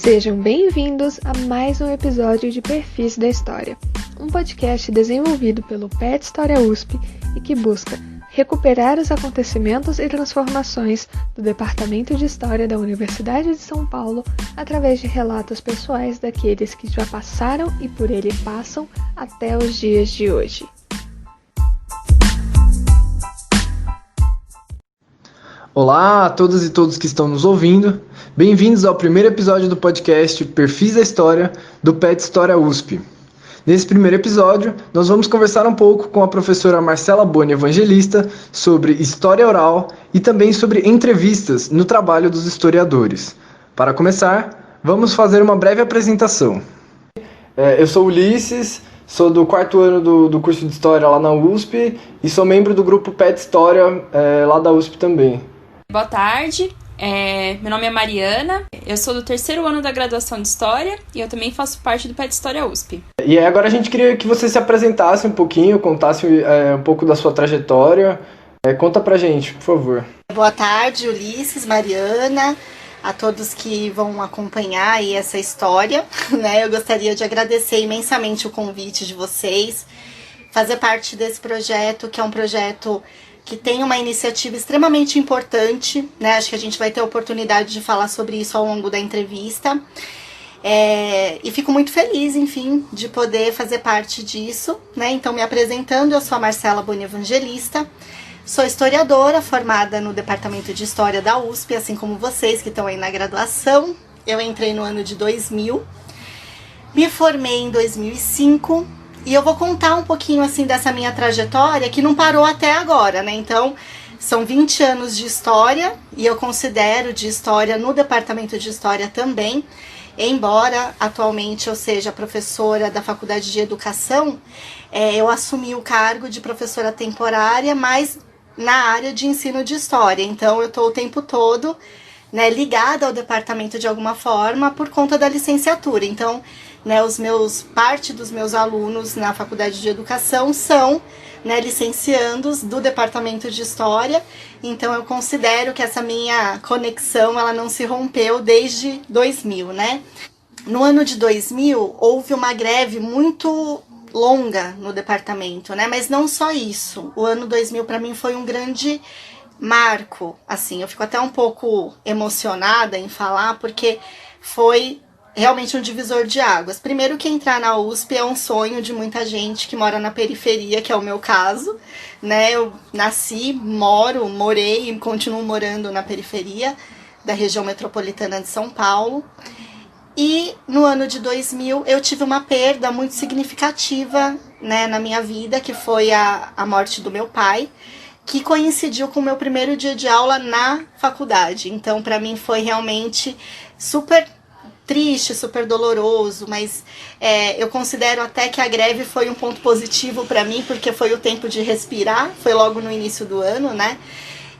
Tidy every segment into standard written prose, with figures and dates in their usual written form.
Sejam bem-vindos a mais um episódio de Perfis da História, um podcast desenvolvido pelo PET História USP e que busca recuperar os acontecimentos e transformações do Departamento de História da Universidade de São Paulo através de relatos pessoais daqueles que já passaram e por ele passam até os dias de hoje. Olá a todas e todos que estão nos ouvindo. Bem-vindos ao primeiro episódio do podcast Perfis da História do PET História USP. Nesse primeiro episódio, nós vamos conversar um pouco com a professora Marcela Boni Evangelista sobre história oral e também sobre entrevistas no trabalho dos historiadores. Para começar, vamos fazer uma breve apresentação. Eu sou Ulisses, sou do quarto ano do curso de História lá na USP e sou membro do grupo PET História lá da USP também. Boa tarde, meu nome é Mariana, eu sou do terceiro ano da graduação de História e eu também faço parte do PET História USP. E agora a gente queria que você se apresentasse um pouquinho, contasse um pouco da sua trajetória. Conta pra gente, por favor. Boa tarde, Ulisses, Mariana, a todos que vão acompanhar aí essa história, né? Eu gostaria de agradecer imensamente o convite de vocês, fazer parte desse projeto, que é um projeto que tem uma iniciativa extremamente importante, né? Acho que a gente vai ter a oportunidade de falar sobre isso ao longo da entrevista. E fico muito feliz, enfim, de poder fazer parte disso, né? Então, me apresentando, eu sou a Marcela Boni Evangelista, sou historiadora formada no Departamento de História da USP, assim como vocês que estão aí na graduação. Eu entrei no ano de 2000, me formei em 2005, e eu vou contar um pouquinho assim dessa minha trajetória que não parou até agora, né? Então, são 20 anos de história e eu considero de história no departamento de história também, embora atualmente eu seja professora da Faculdade de Educação, eu assumi o cargo de professora temporária, mas na área de ensino de história. Então, eu estou o tempo todo, né, ligada ao departamento de alguma forma por conta da licenciatura. Então, né, parte dos meus alunos na Faculdade de Educação são, né, licenciandos do Departamento de História, então eu considero que essa minha conexão ela não se rompeu desde 2000, né? No ano de 2000 houve uma greve muito longa no departamento, né? Mas não só isso, o ano 2000 para mim foi um grande marco, assim, eu fico até um pouco emocionada em falar, porque foi realmente um divisor de águas. Primeiro que entrar na USP é um sonho de muita gente que mora na periferia, que é o meu caso, né? Eu morei e continuo morando na periferia da região metropolitana de São Paulo. E no ano de 2000 eu tive uma perda muito significativa, né, na minha vida, que foi a morte do meu pai, que coincidiu com o meu primeiro dia de aula na faculdade. Então, para mim foi realmente super triste, super doloroso, mas eu considero até que a greve foi um ponto positivo para mim, porque foi o tempo de respirar, foi logo no início do ano, né?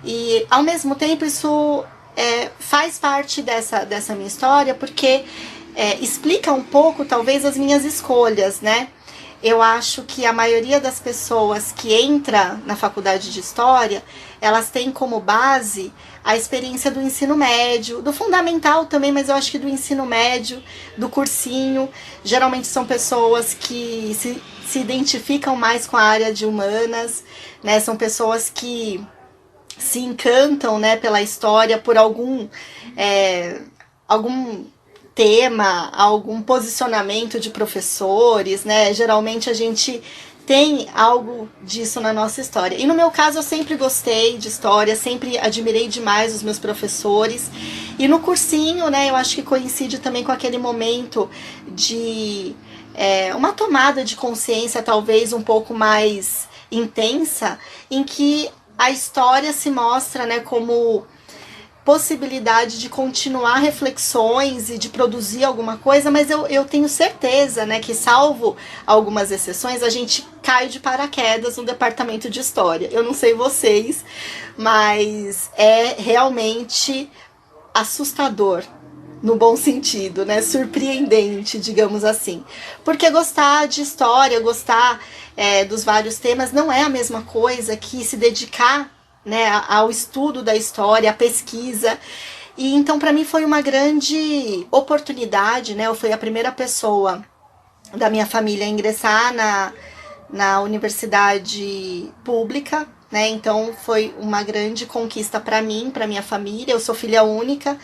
E, ao mesmo tempo, isso faz parte dessa minha história, porque explica um pouco, talvez, as minhas escolhas, né? Eu acho que a maioria das pessoas que entra na faculdade de História, elas têm como base a experiência do ensino médio, do fundamental também, mas eu acho que do ensino médio, do cursinho. Geralmente são pessoas que se identificam mais com a área de humanas, né? São pessoas que se encantam, né, pela história, por algum tema, algum posicionamento de professores, né? Geralmente a gente tem algo disso na nossa história. E no meu caso eu sempre gostei de história, sempre admirei demais os meus professores. E no cursinho, né, eu acho que coincide também com aquele momento de uma tomada de consciência talvez um pouco mais intensa, em que a história se mostra, né, como possibilidade de continuar reflexões e de produzir alguma coisa, mas eu tenho certeza, né, que salvo algumas exceções, a gente cai de paraquedas no departamento de história. Eu não sei vocês, mas é realmente assustador, no bom sentido, né, surpreendente, digamos assim. Porque gostar de história, gostar dos vários temas não é a mesma coisa que se dedicar, né, ao estudo da história, à pesquisa. E então para mim foi uma grande oportunidade, né? Eu fui a primeira pessoa da minha família a ingressar na universidade pública, né? Então foi uma grande conquista para mim, para minha família. Eu sou filha única,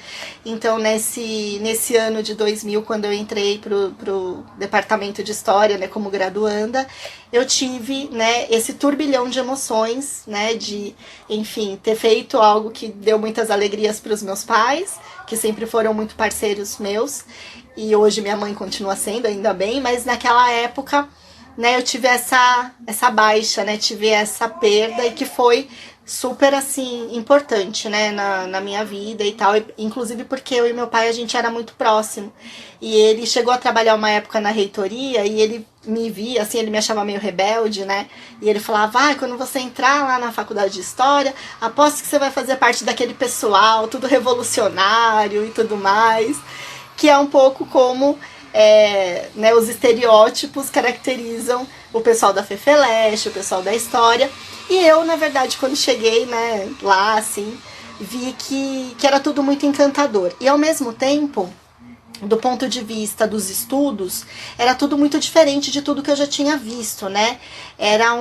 então nesse ano de 2000, quando eu entrei pro departamento de história, né, como graduanda, eu tive, né, esse turbilhão de emoções, né, de, enfim, ter feito algo que deu muitas alegrias para os meus pais, que sempre foram muito parceiros meus, e hoje minha mãe continua sendo, ainda bem, mas naquela época, né, eu tive essa baixa, né, tive essa perda, e que foi super, assim, importante, né, na minha vida e tal, inclusive porque eu e meu pai, a gente era muito próximo, e ele chegou a trabalhar uma época na reitoria, e ele me via, assim, ele me achava meio rebelde, né, e ele falava, quando você entrar lá na faculdade de História, aposto que você vai fazer parte daquele pessoal, tudo revolucionário e tudo mais, que é um pouco como... né, os estereótipos caracterizam o pessoal da Fefeleche, o pessoal da História, e eu, na verdade, quando cheguei, né, lá, assim, vi que era tudo muito encantador, e ao mesmo tempo, do ponto de vista dos estudos, era tudo muito diferente de tudo que eu já tinha visto, né, era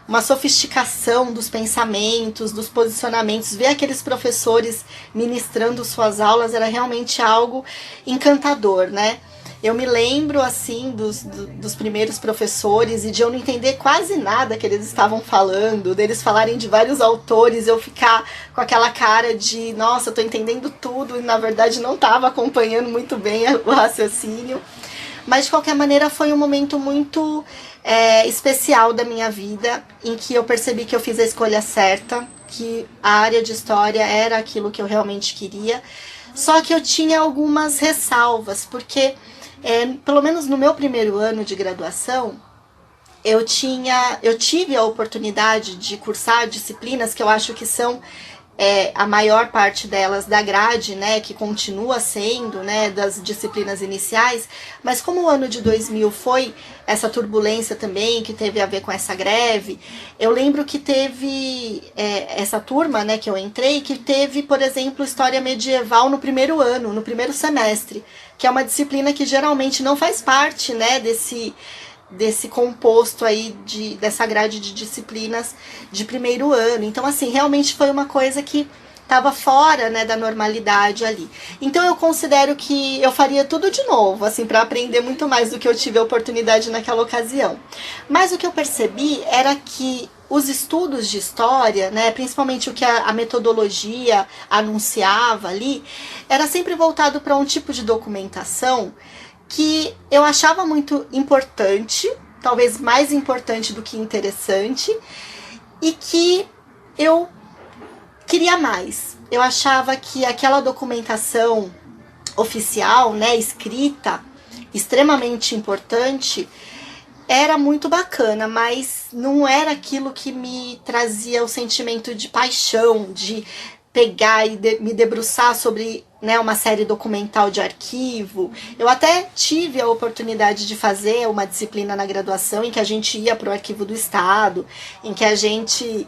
uma sofisticação dos pensamentos, dos posicionamentos, ver aqueles professores ministrando suas aulas era realmente algo encantador, né. Eu me lembro, assim, dos primeiros professores e de eu não entender quase nada que eles estavam falando, deles falarem de vários autores, eu ficar com aquela cara de, nossa, eu tô entendendo tudo, e na verdade não estava acompanhando muito bem o raciocínio. Mas, de qualquer maneira, foi um momento muito especial da minha vida, em que eu percebi que eu fiz a escolha certa, que a área de História era aquilo que eu realmente queria, só que eu tinha algumas ressalvas, porque... pelo menos no meu primeiro ano de graduação, eu tive a oportunidade de cursar disciplinas que eu acho que são a maior parte delas da grade, né, que continua sendo, né, das disciplinas iniciais, mas como o ano de 2000 foi essa turbulência também, que teve a ver com essa greve, eu lembro que teve essa turma, né, que eu entrei, que teve, por exemplo, História Medieval no primeiro ano, no primeiro semestre, que é uma disciplina que geralmente não faz parte, né, desse composto aí, dessa grade de disciplinas de primeiro ano. Então, assim, realmente foi uma coisa que estava fora, né, da normalidade ali. Então, eu considero que eu faria tudo de novo, assim, para aprender muito mais do que eu tive a oportunidade naquela ocasião. Mas o que eu percebi era que os estudos de história, né, principalmente o que a metodologia anunciava ali, era sempre voltado para um tipo de documentação que eu achava muito importante, talvez mais importante do que interessante, e que eu queria mais. Eu achava que aquela documentação oficial, né, escrita, extremamente importante, era muito bacana, mas não era aquilo que me trazia o sentimento de paixão, de pegar e me debruçar sobre, né, uma série documental de arquivo. Eu até tive a oportunidade de fazer uma disciplina na graduação em que a gente ia para o Arquivo do Estado, em que a gente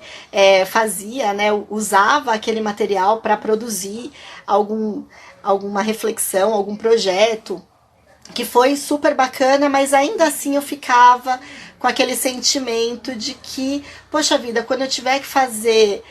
fazia, né, usava aquele material para produzir alguma reflexão, algum projeto, que foi super bacana, mas ainda assim eu ficava com aquele sentimento de que, poxa vida, quando eu tiver que fazer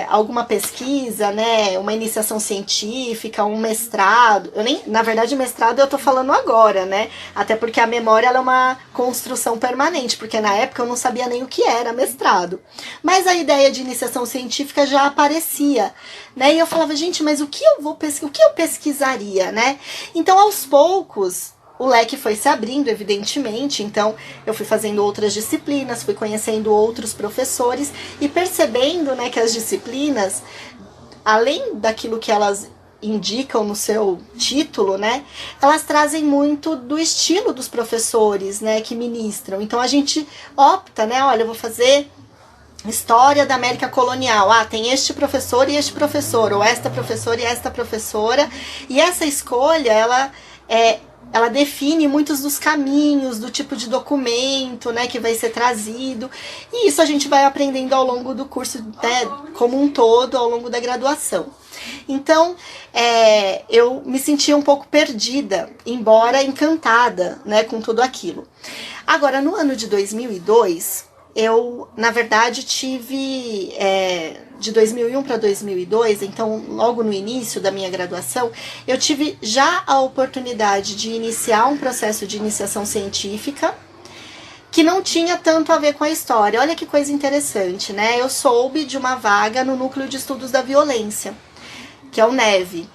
alguma pesquisa, né, uma iniciação científica, um mestrado, na verdade mestrado eu tô falando agora, né, até porque a memória ela é uma construção permanente, porque na época eu não sabia nem o que era mestrado, mas a ideia de iniciação científica já aparecia, né, e eu falava, gente, mas o que eu pesquisaria, né, então aos poucos o leque foi se abrindo, evidentemente, então eu fui fazendo outras disciplinas, fui conhecendo outros professores e percebendo, né, que as disciplinas, além daquilo que elas indicam no seu título, né, elas trazem muito do estilo dos professores, né, que ministram. Então a gente opta, né, olha, eu vou fazer História da América Colonial. Tem este professor e este professor, ou esta professora e esta professora, e essa escolha, ela define muitos dos caminhos, do tipo de documento, né, que vai ser trazido. E isso a gente vai aprendendo ao longo do curso, né, como um todo, ao longo da graduação. Então, eu me sentia um pouco perdida, embora encantada, né, com tudo aquilo. Agora, no ano de 2002, eu, na verdade, tive, de 2001 para 2002, então logo no início da minha graduação, eu tive já a oportunidade de iniciar um processo de iniciação científica, que não tinha tanto a ver com a história. Olha que coisa interessante, né? Eu soube de uma vaga no Núcleo de Estudos da Violência, que é o NEV,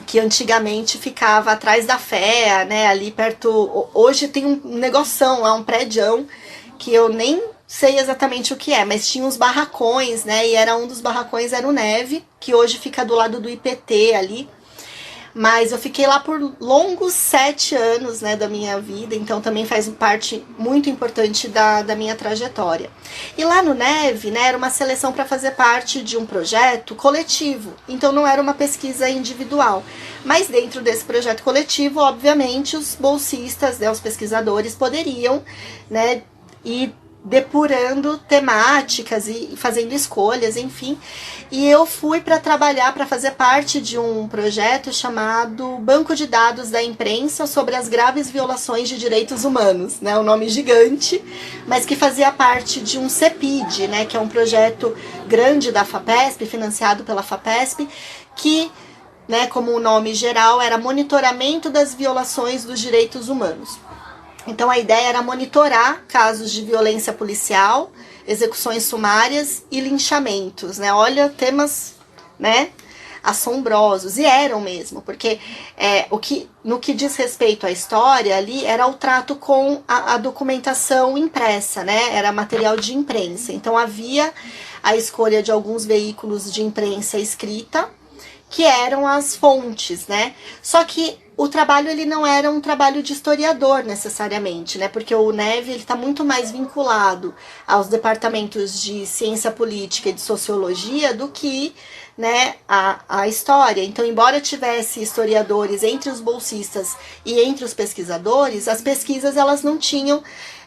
que antigamente ficava atrás da FEA, né? Ali perto... Hoje tem um negoção lá, um prédião, que eu nem sei exatamente o que é, mas tinha uns barracões, né? E um dos barracões era o NEV, que hoje fica do lado do IPT ali. Mas eu fiquei lá por longos 7 anos, né, da minha vida, então também faz parte muito importante da minha trajetória. E lá no NEV, né, era uma seleção para fazer parte de um projeto coletivo, então não era uma pesquisa individual. Mas dentro desse projeto coletivo, obviamente, os bolsistas, né, os pesquisadores poderiam, né, ir depurando temáticas e fazendo escolhas, enfim. E eu fui para trabalhar, para fazer parte de um projeto chamado Banco de Dados da Imprensa sobre as graves violações de direitos humanos, né? Um nome gigante, mas que fazia parte de um CEPID, né? Que é um projeto grande da FAPESP, financiado pela FAPESP, que, né, como o nome geral, era monitoramento das violações dos direitos humanos. Então a ideia era monitorar casos de violência policial, execuções sumárias e linchamentos, né? Olha, temas, né, assombrosos, e eram mesmo, porque no que diz respeito à história ali, era o trato com a documentação impressa, né? Era material de imprensa. Então havia a escolha de alguns veículos de imprensa escrita, que eram as fontes, né? Só que o trabalho, ele não era um trabalho de historiador necessariamente, né? Porque o NEV está muito mais vinculado aos departamentos de ciência política e de sociologia do que, né, a história. Então, embora tivesse historiadores entre os bolsistas e entre os pesquisadores, as pesquisas, elas não tinham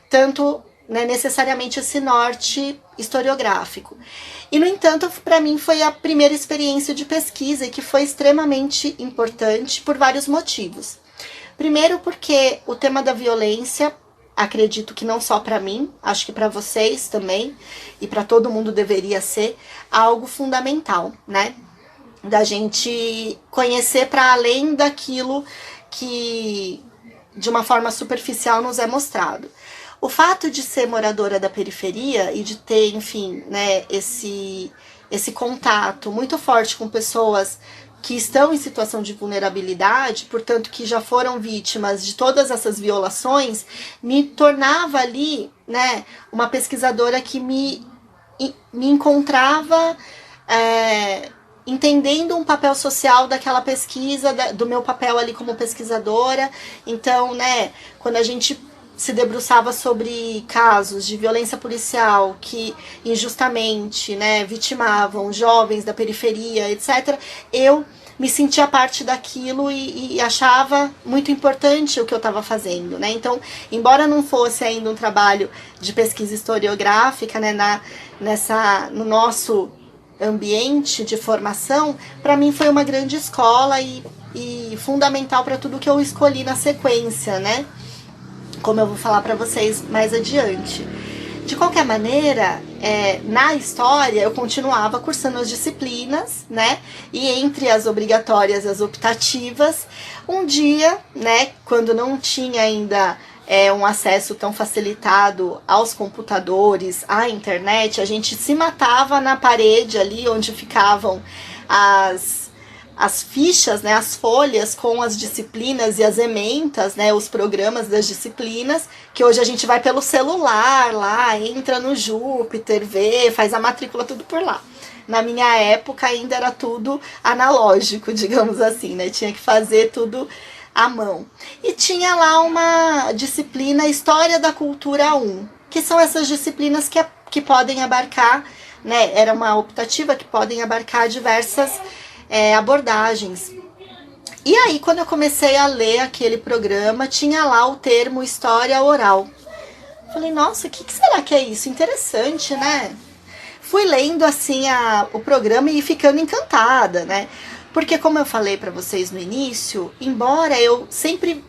tanto, né, necessariamente esse norte historiográfico. E, no entanto, para mim foi a primeira experiência de pesquisa e que foi extremamente importante por vários motivos. Primeiro porque o tema da violência, acredito que não só para mim, acho que para vocês também, e para todo mundo deveria ser, algo fundamental, né? Da gente conhecer para além daquilo que, de uma forma superficial, nos é mostrado. O fato de ser moradora da periferia e de ter, enfim, né, esse contato muito forte com pessoas que estão em situação de vulnerabilidade, portanto, que já foram vítimas de todas essas violações, me tornava ali, né, uma pesquisadora que me encontrava entendendo um papel social daquela pesquisa, do meu papel ali como pesquisadora. Então, né, quando a gente se debruçava sobre casos de violência policial que injustamente, né, vitimavam jovens da periferia, etc., eu me sentia parte daquilo e achava muito importante o que eu estava fazendo, né? Então, embora não fosse ainda um trabalho de pesquisa historiográfica, né, no nosso ambiente de formação, para mim foi uma grande escola e fundamental para tudo que eu escolhi na sequência, né? Como eu vou falar para vocês mais adiante. De qualquer maneira, na história eu continuava cursando as disciplinas, né? E entre as obrigatórias e as optativas, um dia, né, quando não tinha ainda um acesso tão facilitado aos computadores, à internet, a gente se matava na parede ali onde ficavam as fichas, né, as folhas com as disciplinas e as ementas, né, os programas das disciplinas, que hoje a gente vai pelo celular lá, entra no Júpiter, vê, faz a matrícula, tudo por lá. Na minha época ainda era tudo analógico, digamos assim, né, tinha que fazer tudo à mão. E tinha lá uma disciplina História da Cultura 1, que são essas disciplinas que podem abarcar, né, era uma optativa que podem abarcar diversas abordagens. E aí, quando eu comecei a ler aquele programa, tinha lá o termo história oral. Falei, nossa, o que será que é isso? Interessante, né? fui lendo assim o programa e ficando encantada, né? Porque como eu falei para vocês no início, embora eu sempre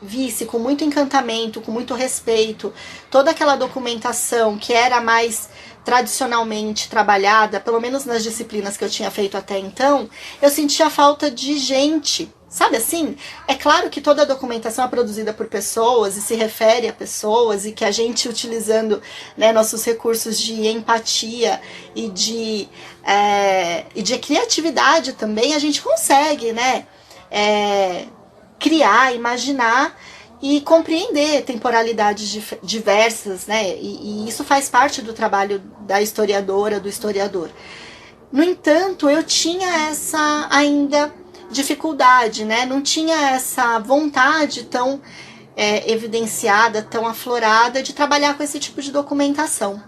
visse com muito encantamento, com muito respeito, toda aquela documentação que era mais tradicionalmente trabalhada, pelo menos nas disciplinas que eu tinha feito até então, eu sentia falta de gente, sabe assim? É claro que toda a documentação é produzida por pessoas e se refere a pessoas e que a gente, utilizando, né, nossos recursos de empatia e de criatividade também, a gente consegue, né, criar, imaginar e compreender temporalidades diversas, né? E isso faz parte do trabalho da historiadora, do historiador. No entanto, eu tinha essa ainda dificuldade, né? Não tinha essa vontade tão evidenciada, tão aflorada de trabalhar com esse tipo de documentação.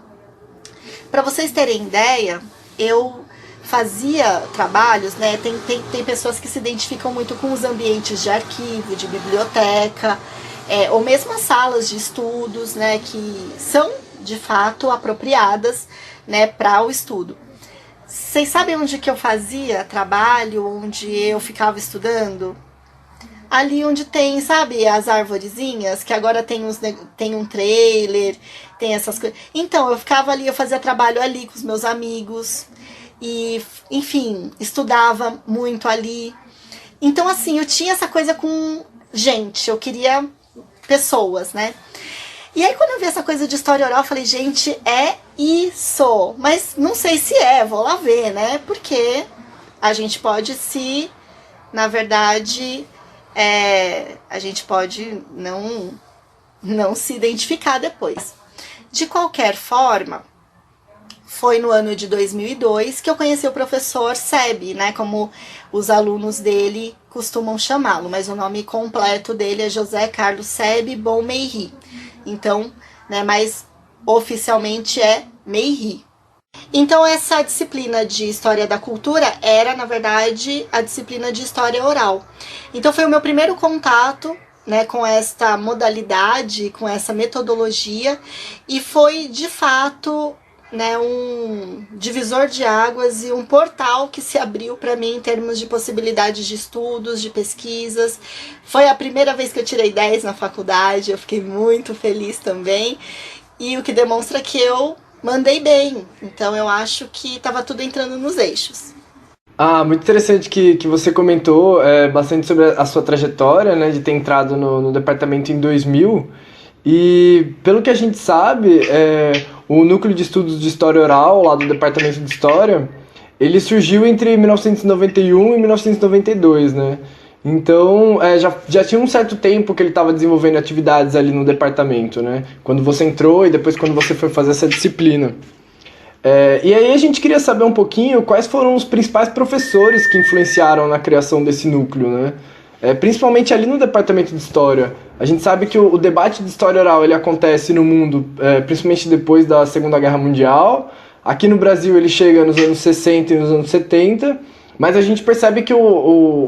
Para vocês terem ideia, eu fazia trabalhos, né? Tem pessoas que se identificam muito com os ambientes de arquivo, de biblioteca, ou mesmo as salas de estudos, né? Que são, de fato, apropriadas, né, para o estudo. Vocês sabem onde que eu fazia trabalho, onde eu ficava estudando? Ali onde tem, sabe, as arvorezinhas, que agora tem um trailer, tem essas coisas. Então, eu ficava ali, eu fazia trabalho ali com os meus amigos. E, enfim, estudava muito ali. Então, assim, eu tinha essa coisa com gente, eu queria pessoas, né? E aí, quando eu vi essa coisa de história oral, eu falei, gente, é isso. Mas não sei se vou lá ver, né? Porque a gente pode na verdade, a gente pode não se identificar depois. De qualquer forma, foi no ano de 2002 que eu conheci o professor Sebe, né, como os alunos dele costumam chamá-lo, mas o nome completo dele é José Carlos Sebe Bon Meiri. Então, né, mas oficialmente é Meiri. Então, essa disciplina de História da Cultura era, na verdade, a disciplina de História Oral. Então, foi o meu primeiro contato, né, com esta modalidade, com essa metodologia, e foi, de fato, né, um divisor de águas e um portal que se abriu para mim em termos de possibilidades de estudos, de pesquisas. Foi a primeira vez que eu tirei 10 na faculdade, eu fiquei muito feliz também, e o que demonstra que eu mandei bem. Então eu acho que estava tudo entrando nos eixos. Muito interessante que você comentou bastante sobre a sua trajetória, né, de ter entrado no departamento em 2000. E pelo que a gente sabe, o Núcleo de Estudos de História Oral, lá do Departamento de História, ele surgiu entre 1991 e 1992, né? Então, já tinha um certo tempo que ele estava desenvolvendo atividades ali no departamento, né? Quando você entrou e depois quando você foi fazer essa disciplina. E aí a gente queria saber um pouquinho quais foram os principais professores que influenciaram na criação desse núcleo, né? Principalmente ali no departamento de História. A gente sabe que o debate de História Oral ele acontece no mundo, principalmente depois da Segunda Guerra Mundial. Aqui no Brasil ele chega nos anos 60 e nos anos 70, mas a gente percebe que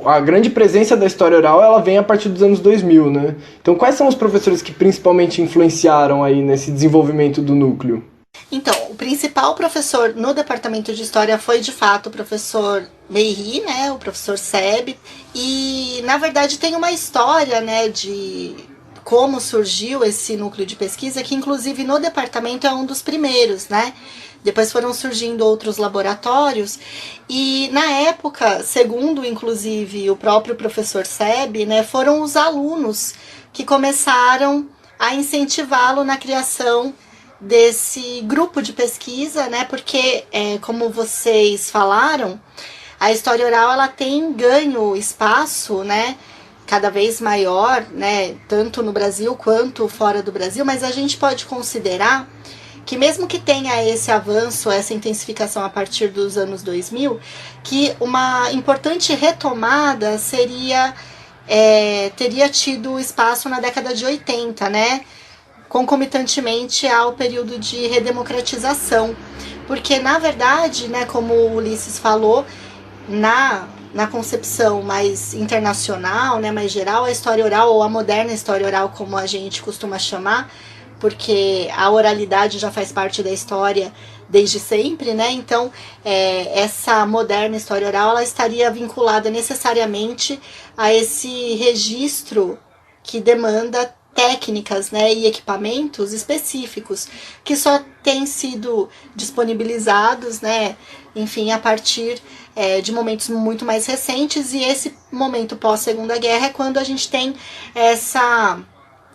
a grande presença da História Oral ela vem a partir dos anos 2000, né? Então quais são os professores que principalmente influenciaram aí nesse desenvolvimento do núcleo? Então, o principal professor no departamento de História foi, de fato, o professor Meiri, né, o professor Sebe, e, na verdade, tem uma história, né, de como surgiu esse núcleo de pesquisa, que, inclusive, no departamento é um dos primeiros, né, depois foram surgindo outros laboratórios, e, na época, segundo, inclusive, o próprio professor Sebe, né, foram os alunos que começaram a incentivá-lo na criação desse grupo de pesquisa, né? Porque, como vocês falaram, a história oral ela tem ganho espaço, né? Cada vez maior, né? Tanto no Brasil quanto fora do Brasil, mas a gente pode considerar que mesmo que tenha esse avanço, essa intensificação a partir dos anos 2000, que uma importante retomada teria tido espaço na década de 80, né? Concomitantemente ao período de redemocratização. Porque, na verdade, né, como o Ulisses falou, na concepção mais internacional, né, mais geral, a história oral, ou a moderna história oral, como a gente costuma chamar, porque a oralidade já faz parte da história desde sempre, né? Então, essa moderna história oral, ela estaria vinculada necessariamente a esse registro que demanda técnicas, né, e equipamentos específicos que só têm sido disponibilizados, né, enfim, a partir de momentos muito mais recentes, e esse momento pós-Segunda Guerra é quando a gente tem essa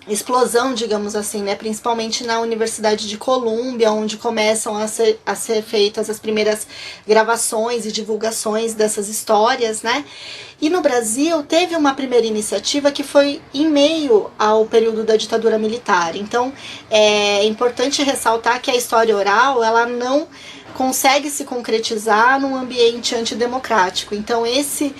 explosão, digamos assim, né, principalmente na Universidade de Colômbia, onde começam a ser feitas as primeiras gravações e divulgações dessas histórias, né. E no Brasil teve uma primeira iniciativa que foi em meio ao período da ditadura militar. Então é importante ressaltar que a história oral, ela não consegue se concretizar num ambiente antidemocrático. Então esse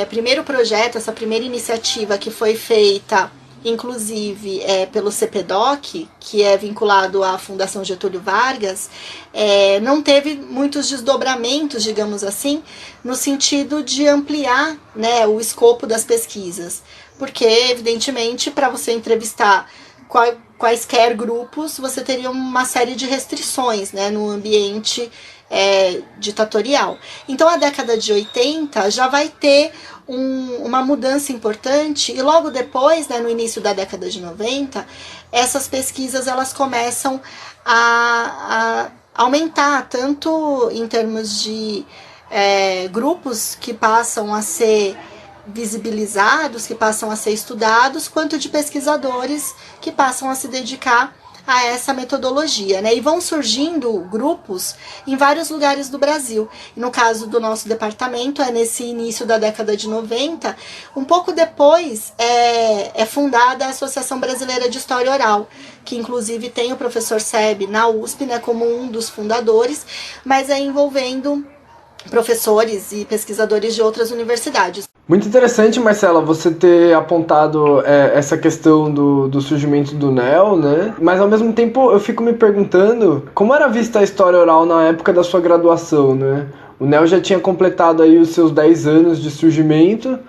primeiro projeto, essa primeira iniciativa que foi feita, inclusive pelo CPDOC, que é vinculado à Fundação Getúlio Vargas, não teve muitos desdobramentos, digamos assim, no sentido de ampliar, né, o escopo das pesquisas. Porque, evidentemente, para você entrevistar quaisquer grupos, você teria uma série de restrições, né, no ambiente ditatorial. Então, a década de 80 já vai ter uma mudança importante, e logo depois, né, no início da década de 90, essas pesquisas elas começam a aumentar, tanto em termos de grupos que passam a ser visibilizados, que passam a ser estudados, quanto de pesquisadores que passam a se dedicar a essa metodologia, né? E vão surgindo grupos em vários lugares do Brasil. E no caso do nosso departamento, nesse início da década de 90, um pouco depois é fundada a Associação Brasileira de História Oral, que inclusive tem o professor Seb na USP, né, como um dos fundadores, mas envolvendo professores e pesquisadores de outras universidades. Muito interessante, Marcela, você ter apontado essa questão do surgimento do NEL, né? Mas ao mesmo tempo eu fico me perguntando como era vista a história oral na época da sua graduação, né? O NEL já tinha completado aí os seus 10 anos de surgimento,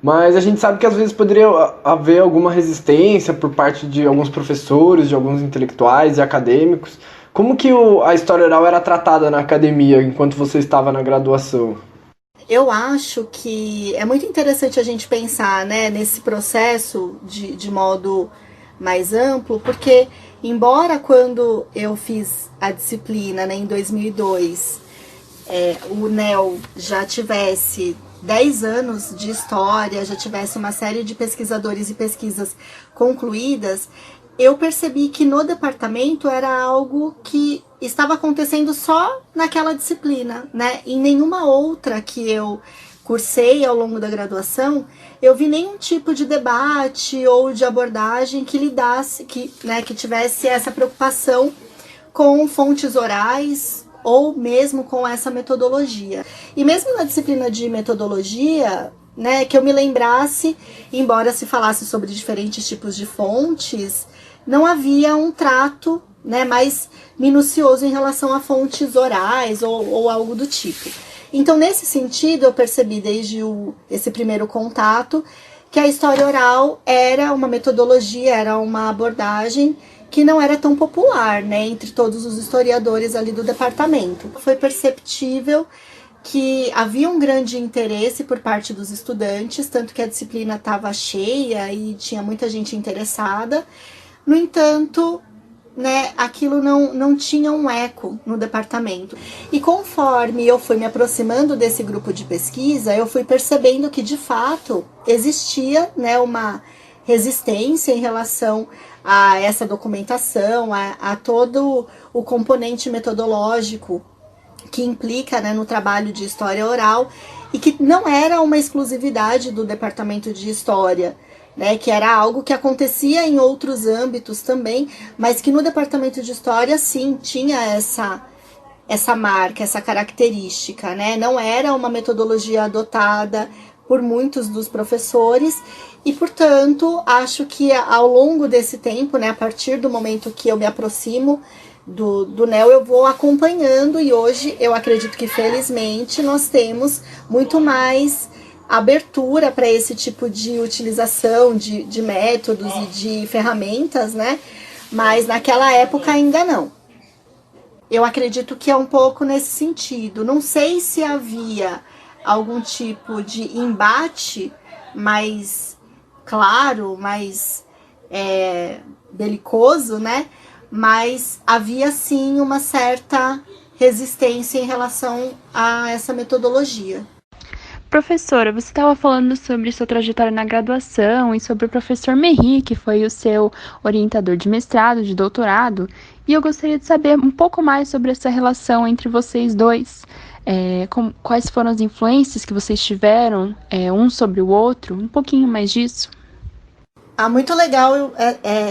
mas a gente sabe que às vezes poderia haver alguma resistência por parte de alguns professores, de alguns intelectuais e acadêmicos. Como que a história oral era tratada na academia enquanto você estava na graduação? Eu acho que é muito interessante a gente pensar, né, nesse processo de modo mais amplo, porque embora quando eu fiz a disciplina, né, em 2002, o NEL já tivesse 10 anos de história, já tivesse uma série de pesquisadores e pesquisas concluídas, eu percebi que no departamento era algo que estava acontecendo só naquela disciplina, né? Em nenhuma outra que eu cursei ao longo da graduação, eu vi nenhum tipo de debate ou de abordagem que lidasse, que tivesse essa preocupação com fontes orais ou mesmo com essa metodologia. E mesmo na disciplina de metodologia, né, que eu me lembrasse, embora se falasse sobre diferentes tipos de fontes, não havia um trato, né, mais minucioso em relação a fontes orais ou algo do tipo. Então, nesse sentido, eu percebi desde esse primeiro contato que a história oral era uma metodologia, era uma abordagem que não era tão popular, né, entre todos os historiadores ali do departamento. Foi perceptível que havia um grande interesse por parte dos estudantes, tanto que a disciplina estava cheia e tinha muita gente interessada. No entanto, né, aquilo não tinha um eco no departamento. E conforme eu fui me aproximando desse grupo de pesquisa, eu fui percebendo que, de fato, existia, né, uma resistência em relação a essa documentação, a todo o componente metodológico que implica, né, no trabalho de história oral, e que não era uma exclusividade do departamento de história, né, que era algo que acontecia em outros âmbitos também, mas que no departamento de história, sim, tinha essa marca, essa característica, né? Não era uma metodologia adotada por muitos dos professores e, portanto, acho que ao longo desse tempo, né, a partir do momento que eu me aproximo do NEL, eu vou acompanhando, e hoje eu acredito que, felizmente, nós temos muito mais abertura para esse tipo de utilização de métodos e de ferramentas, né? Mas naquela época ainda não. eu acredito que é um pouco nesse sentido. Não sei se havia algum tipo de embate mais claro, mais belicoso, né? Mas havia sim uma certa resistência em relação a essa metodologia. Professora, você estava falando sobre sua trajetória na graduação e sobre o professor Merri, que foi o seu orientador de mestrado, de doutorado, e eu gostaria de saber um pouco mais sobre essa relação entre vocês dois. Quais foram as influências que vocês tiveram, um sobre o outro, um pouquinho mais disso. Muito legal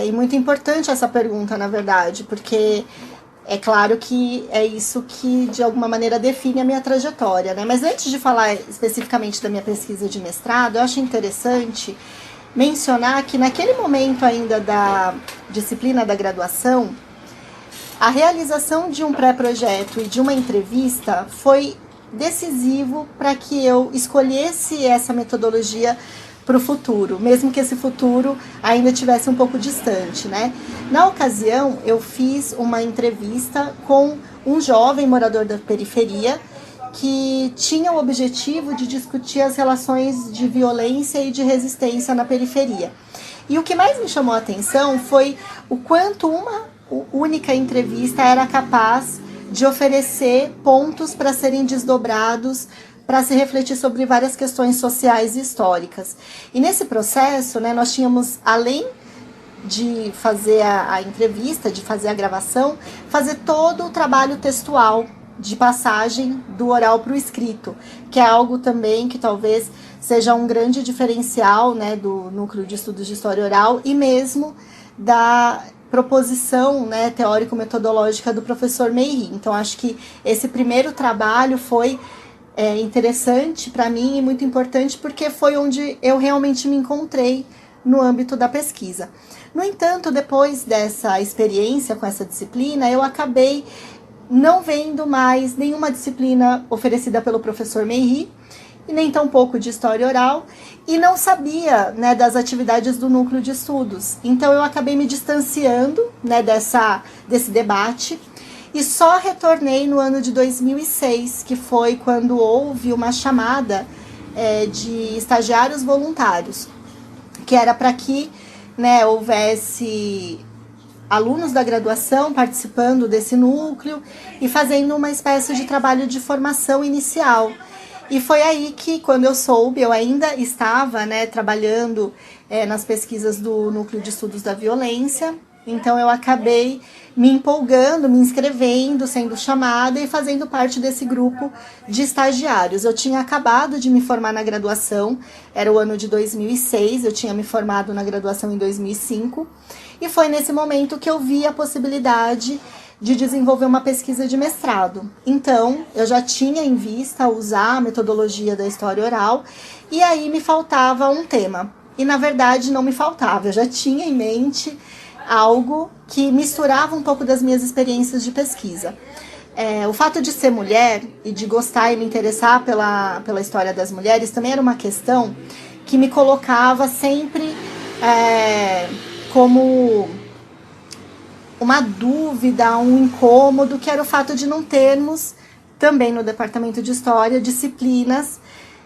e muito importante essa pergunta, na verdade, porque é claro que é isso que, de alguma maneira, define a minha trajetória, né? Mas antes de falar especificamente da minha pesquisa de mestrado, eu acho interessante mencionar que naquele momento ainda da disciplina da graduação, a realização de um pré-projeto e de uma entrevista foi decisivo para que eu escolhesse essa metodologia para o futuro, mesmo que esse futuro ainda tivesse um pouco distante, né? Na ocasião, eu fiz uma entrevista com um jovem morador da periferia que tinha o objetivo de discutir as relações de violência e de resistência na periferia. E o que mais me chamou a atenção foi o quanto uma única entrevista era capaz de oferecer pontos para serem desdobrados, para se refletir sobre várias questões sociais e históricas. E nesse processo, né, nós tínhamos, além de fazer a entrevista, de fazer a gravação, fazer todo o trabalho textual de passagem do oral para o escrito, que é algo também que talvez seja um grande diferencial, né, do Núcleo de Estudos de História Oral e mesmo da proposição, né, teórico-metodológica do professor Merri. Então, acho que esse primeiro trabalho foi interessante para mim e muito importante porque foi onde eu realmente me encontrei no âmbito da pesquisa. No entanto, depois dessa experiência com essa disciplina, eu acabei não vendo mais nenhuma disciplina oferecida pelo professor Merri, e nem tampouco de história oral, e não sabia, né, das atividades do núcleo de estudos. Então eu acabei me distanciando, né, desse debate, e só retornei no ano de 2006, que foi quando houve uma chamada de estagiários voluntários, que era para que, né, houvesse alunos da graduação participando desse núcleo e fazendo uma espécie de trabalho de formação inicial. E foi aí que, quando eu soube, eu ainda estava, né, trabalhando nas pesquisas do Núcleo de Estudos da Violência. Então eu acabei me empolgando, me inscrevendo, sendo chamada e fazendo parte desse grupo de estagiários. Eu tinha acabado de me formar na graduação, era o ano de 2006, eu tinha me formado na graduação em 2005, e foi nesse momento que eu vi a possibilidade de desenvolver uma pesquisa de mestrado. Então, eu já tinha em vista usar a metodologia da história oral, e aí me faltava um tema. E, na verdade, não me faltava, eu já tinha em mente algo que misturava um pouco das minhas experiências de pesquisa. O fato de ser mulher e de gostar e me interessar pela história das mulheres também era uma questão que me colocava sempre como uma dúvida, um incômodo, que era o fato de não termos, também no departamento de História, disciplinas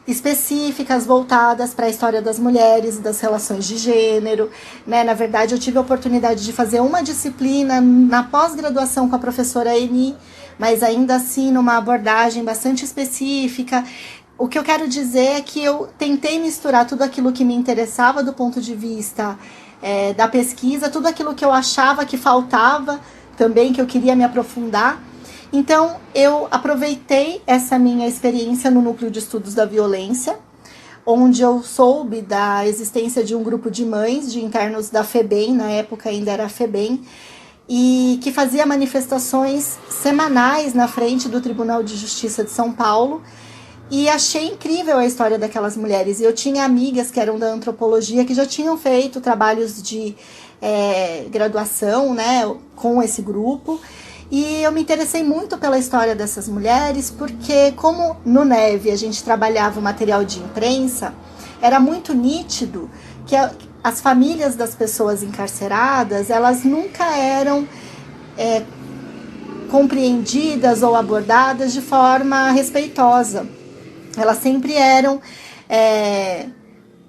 específicas voltadas para a história das mulheres e das relações de gênero, né? Na verdade, eu tive a oportunidade de fazer uma disciplina na pós-graduação com a professora Eni, mas ainda assim numa abordagem bastante específica. O que eu quero dizer é que eu tentei misturar tudo aquilo que me interessava do ponto de vista da pesquisa, tudo aquilo que eu achava que faltava também, que eu queria me aprofundar. Então, eu aproveitei essa minha experiência no Núcleo de Estudos da Violência, onde eu soube da existência de um grupo de mães, de internos da FEBEM, na época ainda era a FEBEM, e que fazia manifestações semanais na frente do Tribunal de Justiça de São Paulo, e achei incrível a história daquelas mulheres. E eu tinha amigas que eram da antropologia, que já tinham feito trabalhos de graduação, né, com esse grupo. E eu me interessei muito pela história dessas mulheres, porque como no NEV a gente trabalhava o material de imprensa, era muito nítido que as famílias das pessoas encarceradas, elas nunca eram compreendidas ou abordadas de forma respeitosa. Elas sempre eram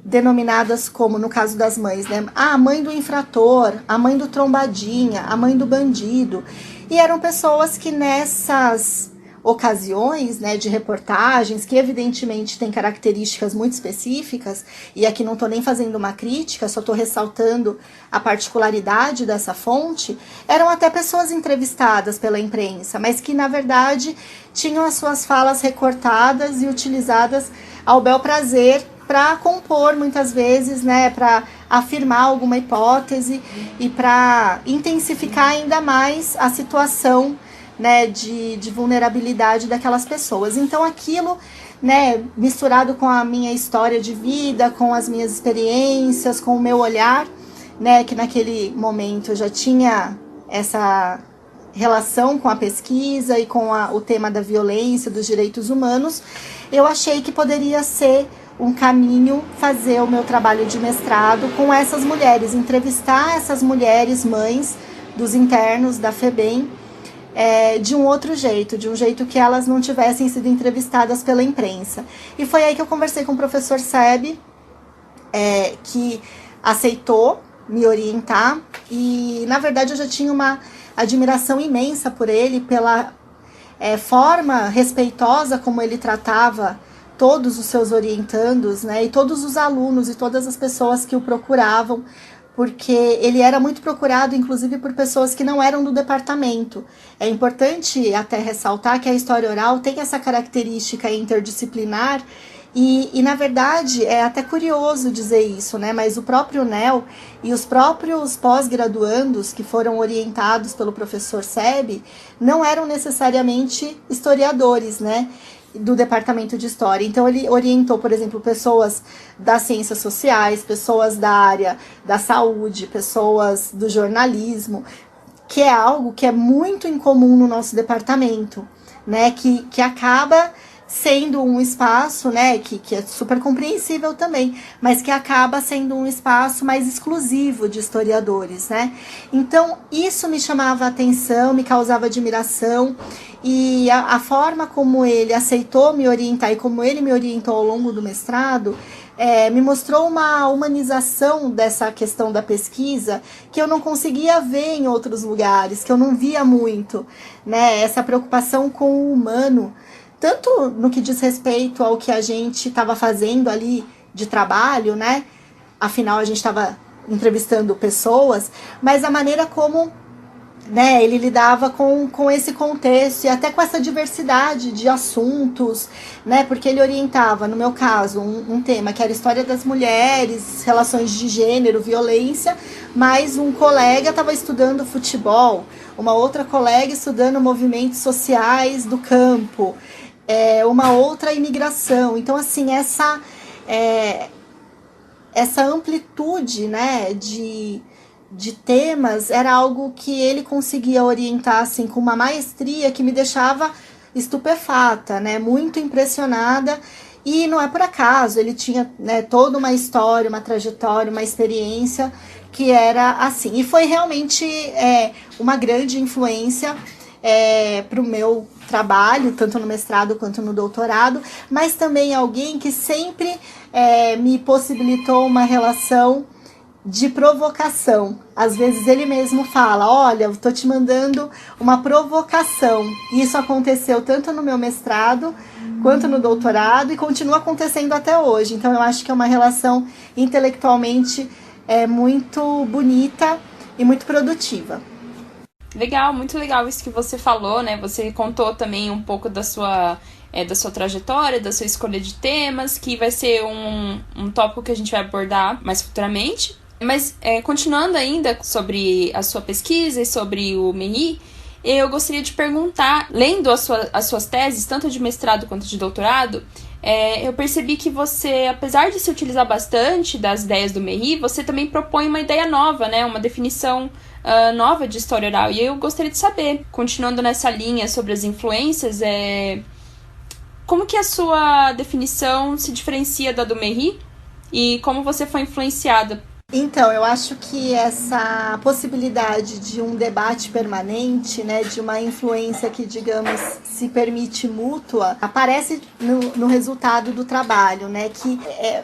denominadas como, no caso das mães, né? A mãe do infrator, a mãe do trombadinha, a mãe do bandido. E eram pessoas que nessas ocasiões, né, de reportagens, que evidentemente têm características muito específicas, e aqui não estou nem fazendo uma crítica, só estou ressaltando a particularidade dessa fonte, eram até pessoas entrevistadas pela imprensa, mas que na verdade tinham as suas falas recortadas e utilizadas ao bel prazer para compor muitas vezes, né, para afirmar alguma hipótese e para intensificar ainda mais a situação, né, de vulnerabilidade daquelas pessoas. Então aquilo, né, misturado com a minha história de vida, com as minhas experiências, com o meu olhar, né, que naquele momento eu já tinha essa relação com a pesquisa e com o tema da violência, dos direitos humanos, eu achei que poderia ser um caminho fazer o meu trabalho de mestrado com essas mulheres, entrevistar essas mulheres mães dos internos da FEBEM, de um outro jeito, de um jeito que elas não tivessem sido entrevistadas pela imprensa. E foi aí que eu conversei com o professor Seb, que aceitou me orientar, e na verdade eu já tinha uma admiração imensa por ele, pela forma respeitosa como ele tratava todos os seus orientandos, né, e todos os alunos e todas as pessoas que o procuravam, porque ele era muito procurado, inclusive, por pessoas que não eram do departamento. É importante até ressaltar que a história oral tem essa característica interdisciplinar e na verdade, é até curioso dizer isso, né? Mas o próprio NEL e os próprios pós-graduandos que foram orientados pelo professor Seb não eram necessariamente historiadores, né, do departamento de história. Então ele orientou, por exemplo, pessoas das ciências sociais, pessoas da área da saúde, pessoas do jornalismo, que é algo que é muito incomum no nosso departamento, né, que acaba sendo um espaço, né, que é super compreensível também, mas que acaba sendo um espaço mais exclusivo de historiadores, né? Então, isso me chamava a atenção, me causava admiração, e a forma como ele aceitou me orientar e como ele me orientou ao longo do mestrado, me mostrou uma humanização dessa questão da pesquisa que eu não conseguia ver em outros lugares, que eu não via muito, né? Essa preocupação com o humano, tanto no que diz respeito ao que a gente estava fazendo ali de trabalho, né? Afinal, a gente estava entrevistando pessoas, mas a maneira como, né, ele lidava com esse contexto e até com essa diversidade de assuntos, né? Porque ele orientava, no meu caso, um tema que era história das mulheres, relações de gênero, violência, mas um colega estava estudando futebol, uma outra colega estudando movimentos sociais do campo, uma outra imigração. Então, assim, essa amplitude, né, de temas era algo que ele conseguia orientar assim, com uma maestria que me deixava estupefata, né, muito impressionada. E não é por acaso, ele tinha, né, toda uma história, uma trajetória, uma experiência que era assim. E foi realmente uma grande influência para o meu trabalho, tanto no mestrado quanto no doutorado, mas também alguém que sempre me possibilitou uma relação de provocação. Às vezes ele mesmo fala, olha, eu estou te mandando uma provocação. E isso aconteceu tanto no meu mestrado quanto no doutorado e continua acontecendo até hoje. Então eu acho que é uma relação intelectualmente muito bonita e muito produtiva. Legal, muito legal isso que você falou, né? Você contou também um pouco da sua trajetória, da sua escolha de temas, que vai ser um tópico que a gente vai abordar mais futuramente. Mas, continuando ainda sobre a sua pesquisa e sobre o MERRI, eu gostaria de perguntar, lendo as suas teses, tanto de mestrado quanto de doutorado, eu percebi que você, apesar de se utilizar bastante das ideias do MERRI, você também propõe uma ideia nova, né? Uma definição nova de história oral. E eu gostaria de saber, continuando nessa linha sobre as influências, como que a sua definição se diferencia da do MERRI e como você foi influenciada Então, eu acho que essa possibilidade de um debate permanente, né, de uma influência que, digamos, se permite mútua, aparece no resultado do trabalho, né, que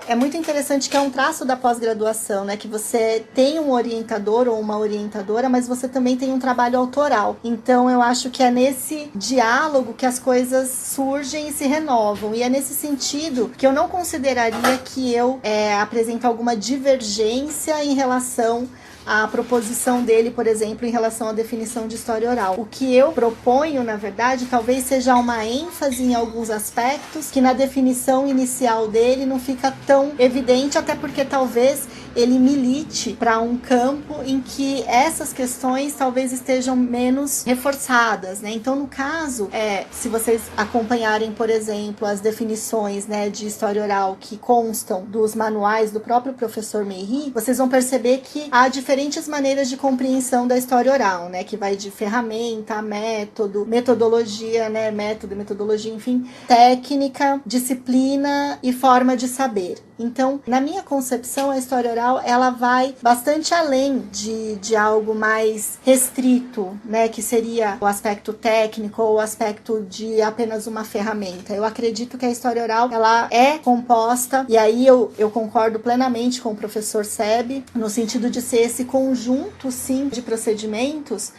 é muito interessante, que é um traço da pós-graduação, né, que você tem um orientador ou uma orientadora, mas você também tem um trabalho autoral. Então, eu acho que é nesse diálogo que as coisas surgem e se renovam, e é nesse sentido que eu não consideraria que eu apresento alguma divergência em relação à proposição dele, por exemplo, em relação à definição de história oral. O que eu proponho, na verdade, talvez seja uma ênfase em alguns aspectos que na definição inicial dele não fica tão evidente, até porque talvez ele milite para um campo em que essas questões talvez estejam menos reforçadas, né? Então, no caso, se vocês acompanharem, por exemplo, as definições, né, de história oral que constam dos manuais do próprio professor Meilly, vocês vão perceber que há diferentes maneiras de compreensão da história oral, né, que vai de ferramenta, método, metodologia, né, método, metodologia, enfim, técnica, disciplina e forma de saber. Então, na minha concepção, a história oral, ela vai bastante além de algo mais restrito, né, que seria o aspecto técnico ou o aspecto de apenas uma ferramenta. Eu acredito que a história oral, ela é composta, e aí eu concordo plenamente com o professor Sebe, no sentido de ser esse conjunto, sim, de procedimentos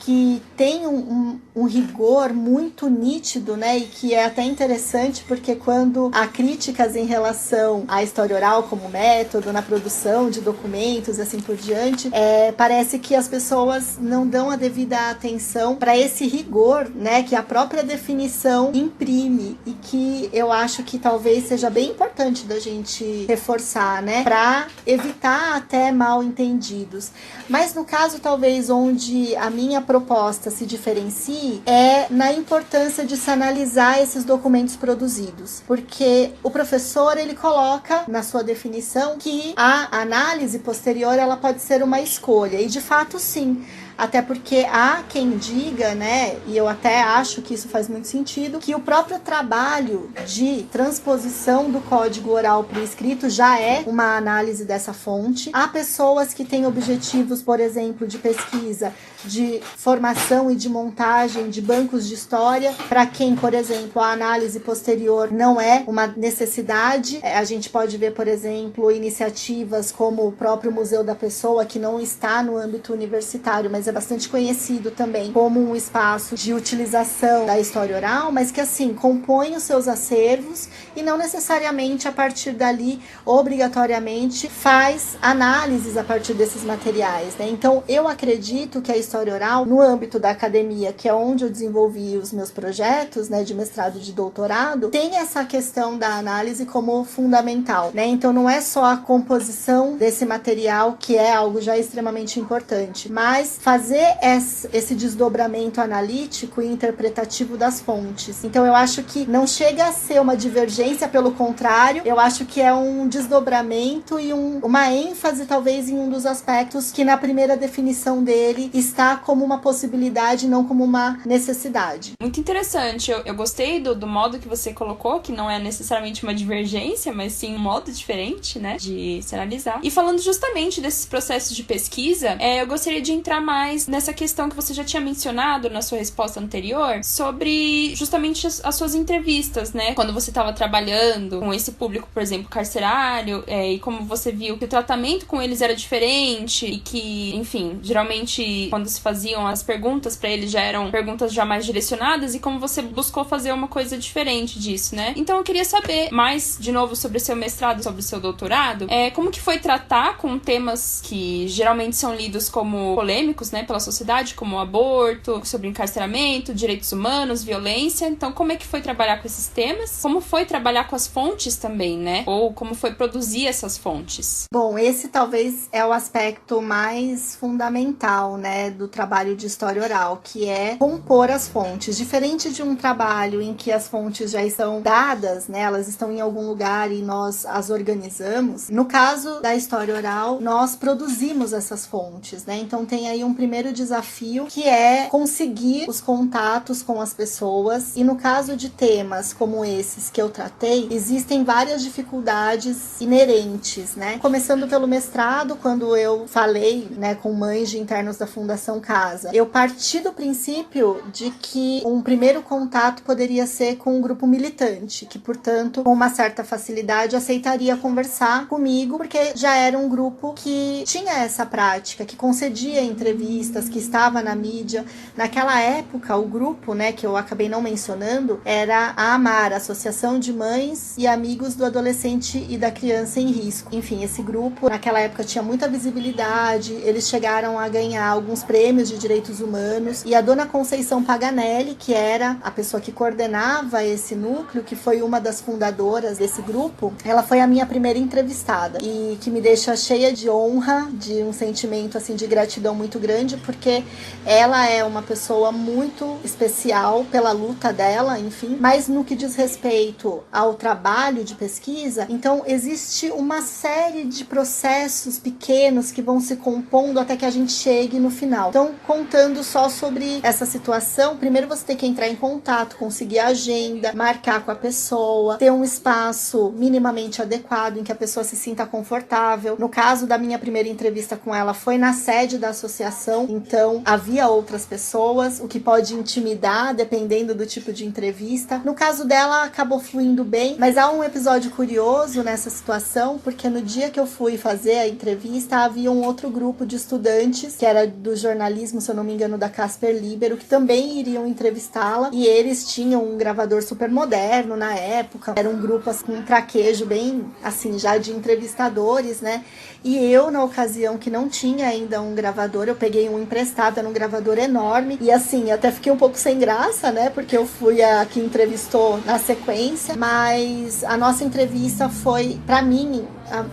que tem um rigor muito nítido, né, e que é até interessante, porque quando há críticas em relação à história oral como método, na produção de documentos e assim por diante, parece que as pessoas não dão a devida atenção para esse rigor, né, que a própria definição imprime, e que eu acho que talvez seja bem importante da gente reforçar, né, para evitar até mal entendidos. Mas no caso, talvez, onde a minha proposta se diferencie é na importância de se analisar esses documentos produzidos, porque o professor, ele coloca na sua definição que a análise posterior, ela pode ser uma escolha, e de fato sim, até porque há quem diga, né, e eu até acho que isso faz muito sentido, que o próprio trabalho de transposição do código oral para o escrito já é uma análise dessa fonte. Há pessoas que têm objetivos, por exemplo, de pesquisa, de formação e de montagem de bancos de história, para quem, por exemplo, a análise posterior não é uma necessidade. A gente pode ver, por exemplo, iniciativas como o próprio Museu da Pessoa, que não está no âmbito universitário, mas é bastante conhecido também como um espaço de utilização da história oral, mas que, assim, compõe os seus acervos e não necessariamente a partir dali, obrigatoriamente, faz análises a partir desses materiais, né? Então, eu acredito que a história oral, no âmbito da academia, que é onde eu desenvolvi os meus projetos, né, de mestrado e de doutorado, tem essa questão da análise como fundamental, né? Então, não é só a composição desse material, que é algo já extremamente importante, mas fazer esse desdobramento analítico e interpretativo das fontes. Então, eu acho que não chega a ser uma divergência, pelo contrário, eu acho que é um desdobramento e uma ênfase, talvez, em um dos aspectos que na primeira definição dele está como uma possibilidade, não como uma necessidade. Muito interessante. Eu gostei do modo que você colocou, que não é necessariamente uma divergência, mas sim um modo diferente, né, de se analisar. E falando justamente desses processos de pesquisa, eu gostaria de entrar mais nessa questão que você já tinha mencionado na sua resposta anterior, sobre justamente as suas entrevistas, né, quando você estava trabalhando com esse público, por exemplo, carcerário, e como você viu que o tratamento com eles era diferente e que, enfim, geralmente quando se faziam as perguntas para eles já eram perguntas já mais direcionadas, e como você buscou fazer uma coisa diferente disso, né? Então eu queria saber mais, de novo, sobre o seu mestrado, sobre o seu doutorado, como que foi tratar com temas que geralmente são lidos como polêmicos, né, pela sociedade, como o aborto, sobre encarceramento, direitos humanos, violência. Então, como é que foi trabalhar com esses temas? Como foi trabalhar com as fontes também, né? Ou como foi produzir essas fontes? Bom, esse talvez é o aspecto mais fundamental, né, do trabalho de história oral, que é compor as fontes. Diferente de um trabalho em que as fontes já estão dadas, né, elas estão em algum lugar e nós as organizamos, no caso da história oral, nós produzimos essas fontes, né? Então tem aí um primeiro desafio, que é conseguir os contatos com as pessoas, e no caso de temas como esses que eu tratei, existem várias dificuldades inerentes, né? Começando pelo mestrado, quando eu falei, né, com mães de internos da Fundação Casa, eu parti do princípio de que um primeiro contato poderia ser com um grupo militante, que, portanto, com uma certa facilidade aceitaria conversar comigo, porque já era um grupo que tinha essa prática, que concedia entrevistas, que estava na mídia. Naquela época, o grupo, né, que eu acabei não mencionando, era a AMAR, Associação de Mães e Amigos do Adolescente e da Criança em Risco. Enfim, esse grupo, naquela época, tinha muita visibilidade, eles chegaram a ganhar alguns prêmios de direitos humanos, e a dona Conceição Paganelli, que era a pessoa que coordenava esse núcleo, que foi uma das fundadoras desse grupo, ela foi a minha primeira entrevistada, e que me deixa cheia de honra, de um sentimento assim de gratidão muito grande, porque ela é uma pessoa muito especial pela luta dela, enfim, mas no que diz respeito ao trabalho de pesquisa, então existe uma série de processos pequenos que vão se compondo até que a gente chegue no final. Então, contando só sobre essa situação, primeiro você tem que entrar em contato, conseguir a agenda, marcar com a pessoa, ter um espaço minimamente adequado em que a pessoa se sinta confortável. No caso da minha primeira entrevista com ela, foi na sede da associação, então havia outras pessoas, o que pode intimidar dependendo do tipo de entrevista. No caso dela, acabou fluindo bem, mas há um episódio curioso nessa situação, porque no dia que eu fui fazer a entrevista, havia um outro grupo de estudantes, que era do jornalismo, se eu não me engano, da Casper Libero, que também iriam entrevistá-la, e eles tinham um gravador super moderno na época, era um grupo assim, com um traquejo bem, assim, já de entrevistadores, né? E eu, na ocasião que não tinha ainda um gravador, eu peguei um emprestado, era um gravador enorme, e assim, até fiquei um pouco sem graça, né, porque eu fui a que entrevistou na sequência, mas a nossa entrevista foi, pra mim,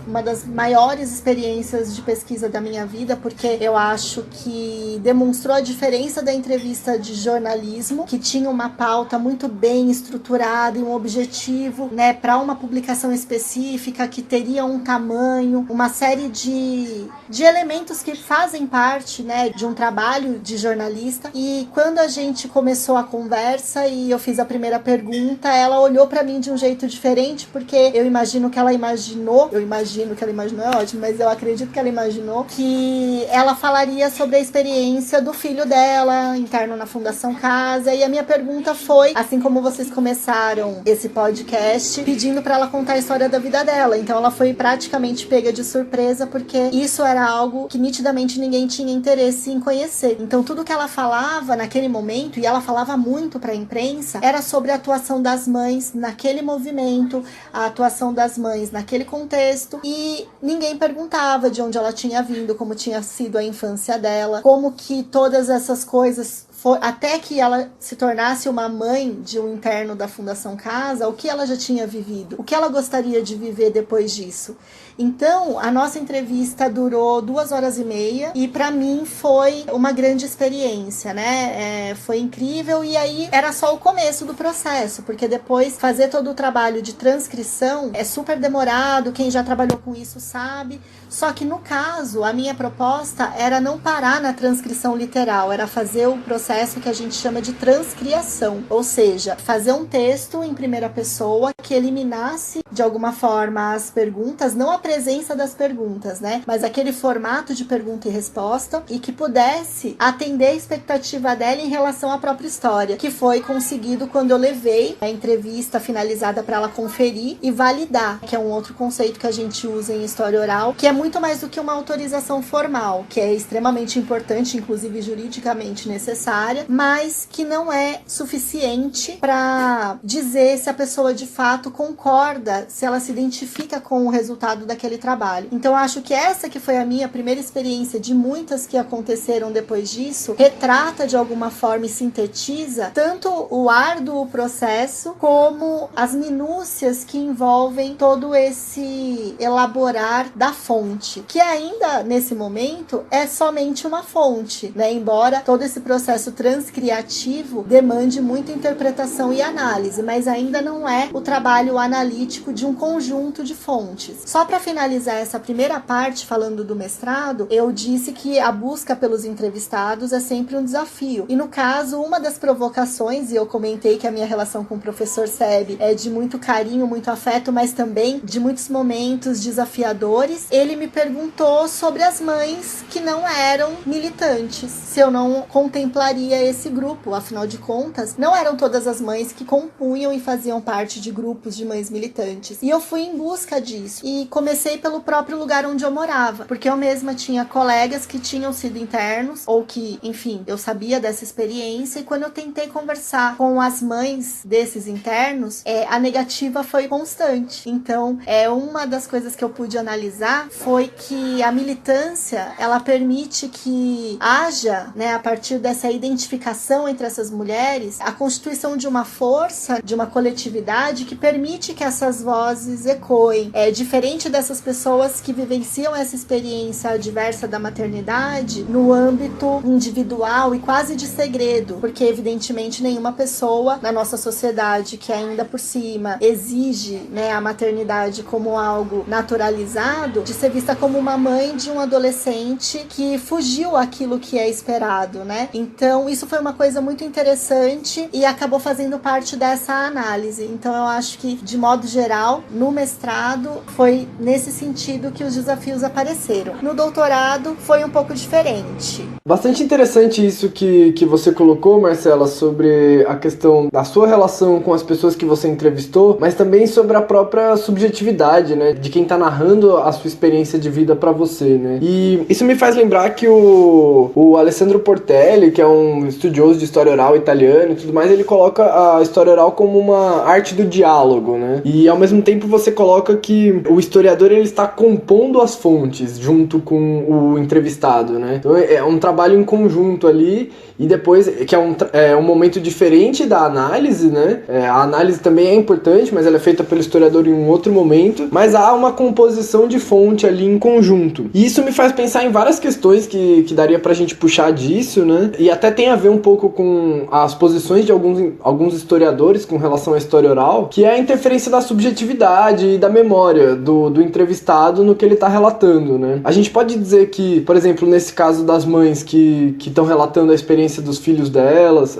uma das maiores experiências de pesquisa da minha vida, porque eu acho que demonstrou a diferença da entrevista de jornalismo, que tinha uma pauta muito bem estruturada e um objetivo, né, para uma publicação específica, que teria um tamanho, uma série de elementos que fazem parte, né, de um trabalho de jornalista. E quando a gente começou a conversa e eu fiz a primeira pergunta, ela olhou para mim de um jeito diferente, porque eu imagino que ela imaginou é ótimo, mas eu acredito que ela imaginou que ela falaria sobre a experiência do filho dela, interno na Fundação Casa, e a minha pergunta foi, assim como vocês começaram esse podcast, pedindo para ela contar a história da vida dela. Então ela foi praticamente pega de surpresa, porque isso era algo que nitidamente ninguém tinha interesse em conhecer. Então tudo que ela falava naquele momento, e ela falava muito para a imprensa, era sobre a atuação das mães naquele movimento, a atuação das mães naquele contexto, e ninguém perguntava de onde ela tinha vindo, como tinha sido a infância dela, como que todas essas coisas até que ela se tornasse uma mãe de um interno da Fundação Casa, o que ela já tinha vivido, o que ela gostaria de viver depois disso. Então, a nossa entrevista durou 2h30 e para mim foi uma grande experiência, né? Foi incrível, e aí era só o começo do processo, porque depois fazer todo o trabalho de transcrição é super demorado, quem já trabalhou com isso sabe. Só que no caso, a minha proposta era não parar na transcrição literal, era fazer o processo que a gente chama de transcriação, ou seja, fazer um texto em primeira pessoa que eliminasse de alguma forma as perguntas, não a presença das perguntas, né, mas aquele formato de pergunta e resposta, e que pudesse atender a expectativa dela em relação à própria história, que foi conseguido quando eu levei a entrevista finalizada para ela conferir e validar, que é um outro conceito que a gente usa em história oral, que é muito mais do que uma autorização formal, que é extremamente importante, inclusive juridicamente necessário, área, mas que não é suficiente para dizer se a pessoa de fato concorda, se ela se identifica com o resultado daquele trabalho. Então, eu acho que essa que foi a minha primeira experiência, de muitas que aconteceram depois disso, retrata de alguma forma e sintetiza tanto o árduo processo como as minúcias que envolvem todo esse elaborar da fonte, que ainda nesse momento é somente uma fonte, né? Embora todo esse processo transcriativo demande muita interpretação e análise, mas ainda não é o trabalho analítico de um conjunto de fontes. Só para finalizar essa primeira parte, falando do mestrado, eu disse que a busca pelos entrevistados é sempre um desafio. E no caso, uma das provocações, e eu comentei que a minha relação com o professor Seb é de muito carinho, muito afeto, mas também de muitos momentos desafiadores, ele me perguntou sobre as mães que não eram militantes, se eu não contemplaria esse grupo. Afinal de contas, não eram todas as mães que compunham e faziam parte de grupos de mães militantes. E eu fui em busca disso. E comecei pelo próprio lugar onde eu morava, porque eu mesma tinha colegas que tinham sido internos, ou que, enfim, eu sabia dessa experiência, e quando eu tentei conversar com as mães desses internos, a negativa foi constante. Então, uma das coisas que eu pude analisar foi que a militância, ela permite que haja, né, a partir dessa identificação entre essas mulheres, a constituição de uma força, de uma coletividade que permite que essas vozes ecoem. Diferente dessas pessoas que vivenciam essa experiência adversa da maternidade no âmbito individual e quase de segredo, porque evidentemente nenhuma pessoa na nossa sociedade que ainda por cima exige, né, a maternidade como algo naturalizado, de ser vista como uma mãe de um adolescente que fugiu aquilo que é esperado, né? Então isso foi uma coisa muito interessante e acabou fazendo parte dessa análise. Então eu acho que, de modo geral, no mestrado foi nesse sentido que os desafios apareceram. No doutorado foi um pouco diferente. Bastante interessante isso que você colocou, Marcela, sobre a questão da sua relação com as pessoas que você entrevistou, mas também sobre a própria subjetividade, né, de quem tá narrando a sua experiência de vida pra você, né. E isso me faz lembrar que o Alessandro Portelli, que é um estudioso de história oral italiano e tudo mais, ele coloca a história oral como uma arte do diálogo, né, e ao mesmo tempo você coloca que o historiador, ele está compondo as fontes junto com o entrevistado, né. Então é um trabalho em conjunto ali, e depois, que é um momento diferente da análise, né? A análise também é importante, mas ela é feita pelo historiador em um outro momento, mas há uma composição de fonte ali em conjunto. E isso me faz pensar em várias questões que daria pra gente puxar disso, né? E até tem a ver um pouco com as posições de alguns historiadores com relação à história oral, que é a interferência da subjetividade e da memória do entrevistado no que ele tá relatando, né? A gente pode dizer que, por exemplo, nesse caso das mães que estão relatando a experiência dos filhos delas,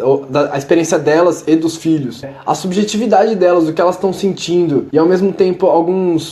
a experiência delas e dos filhos, a subjetividade delas, o que elas estão sentindo, e ao mesmo tempo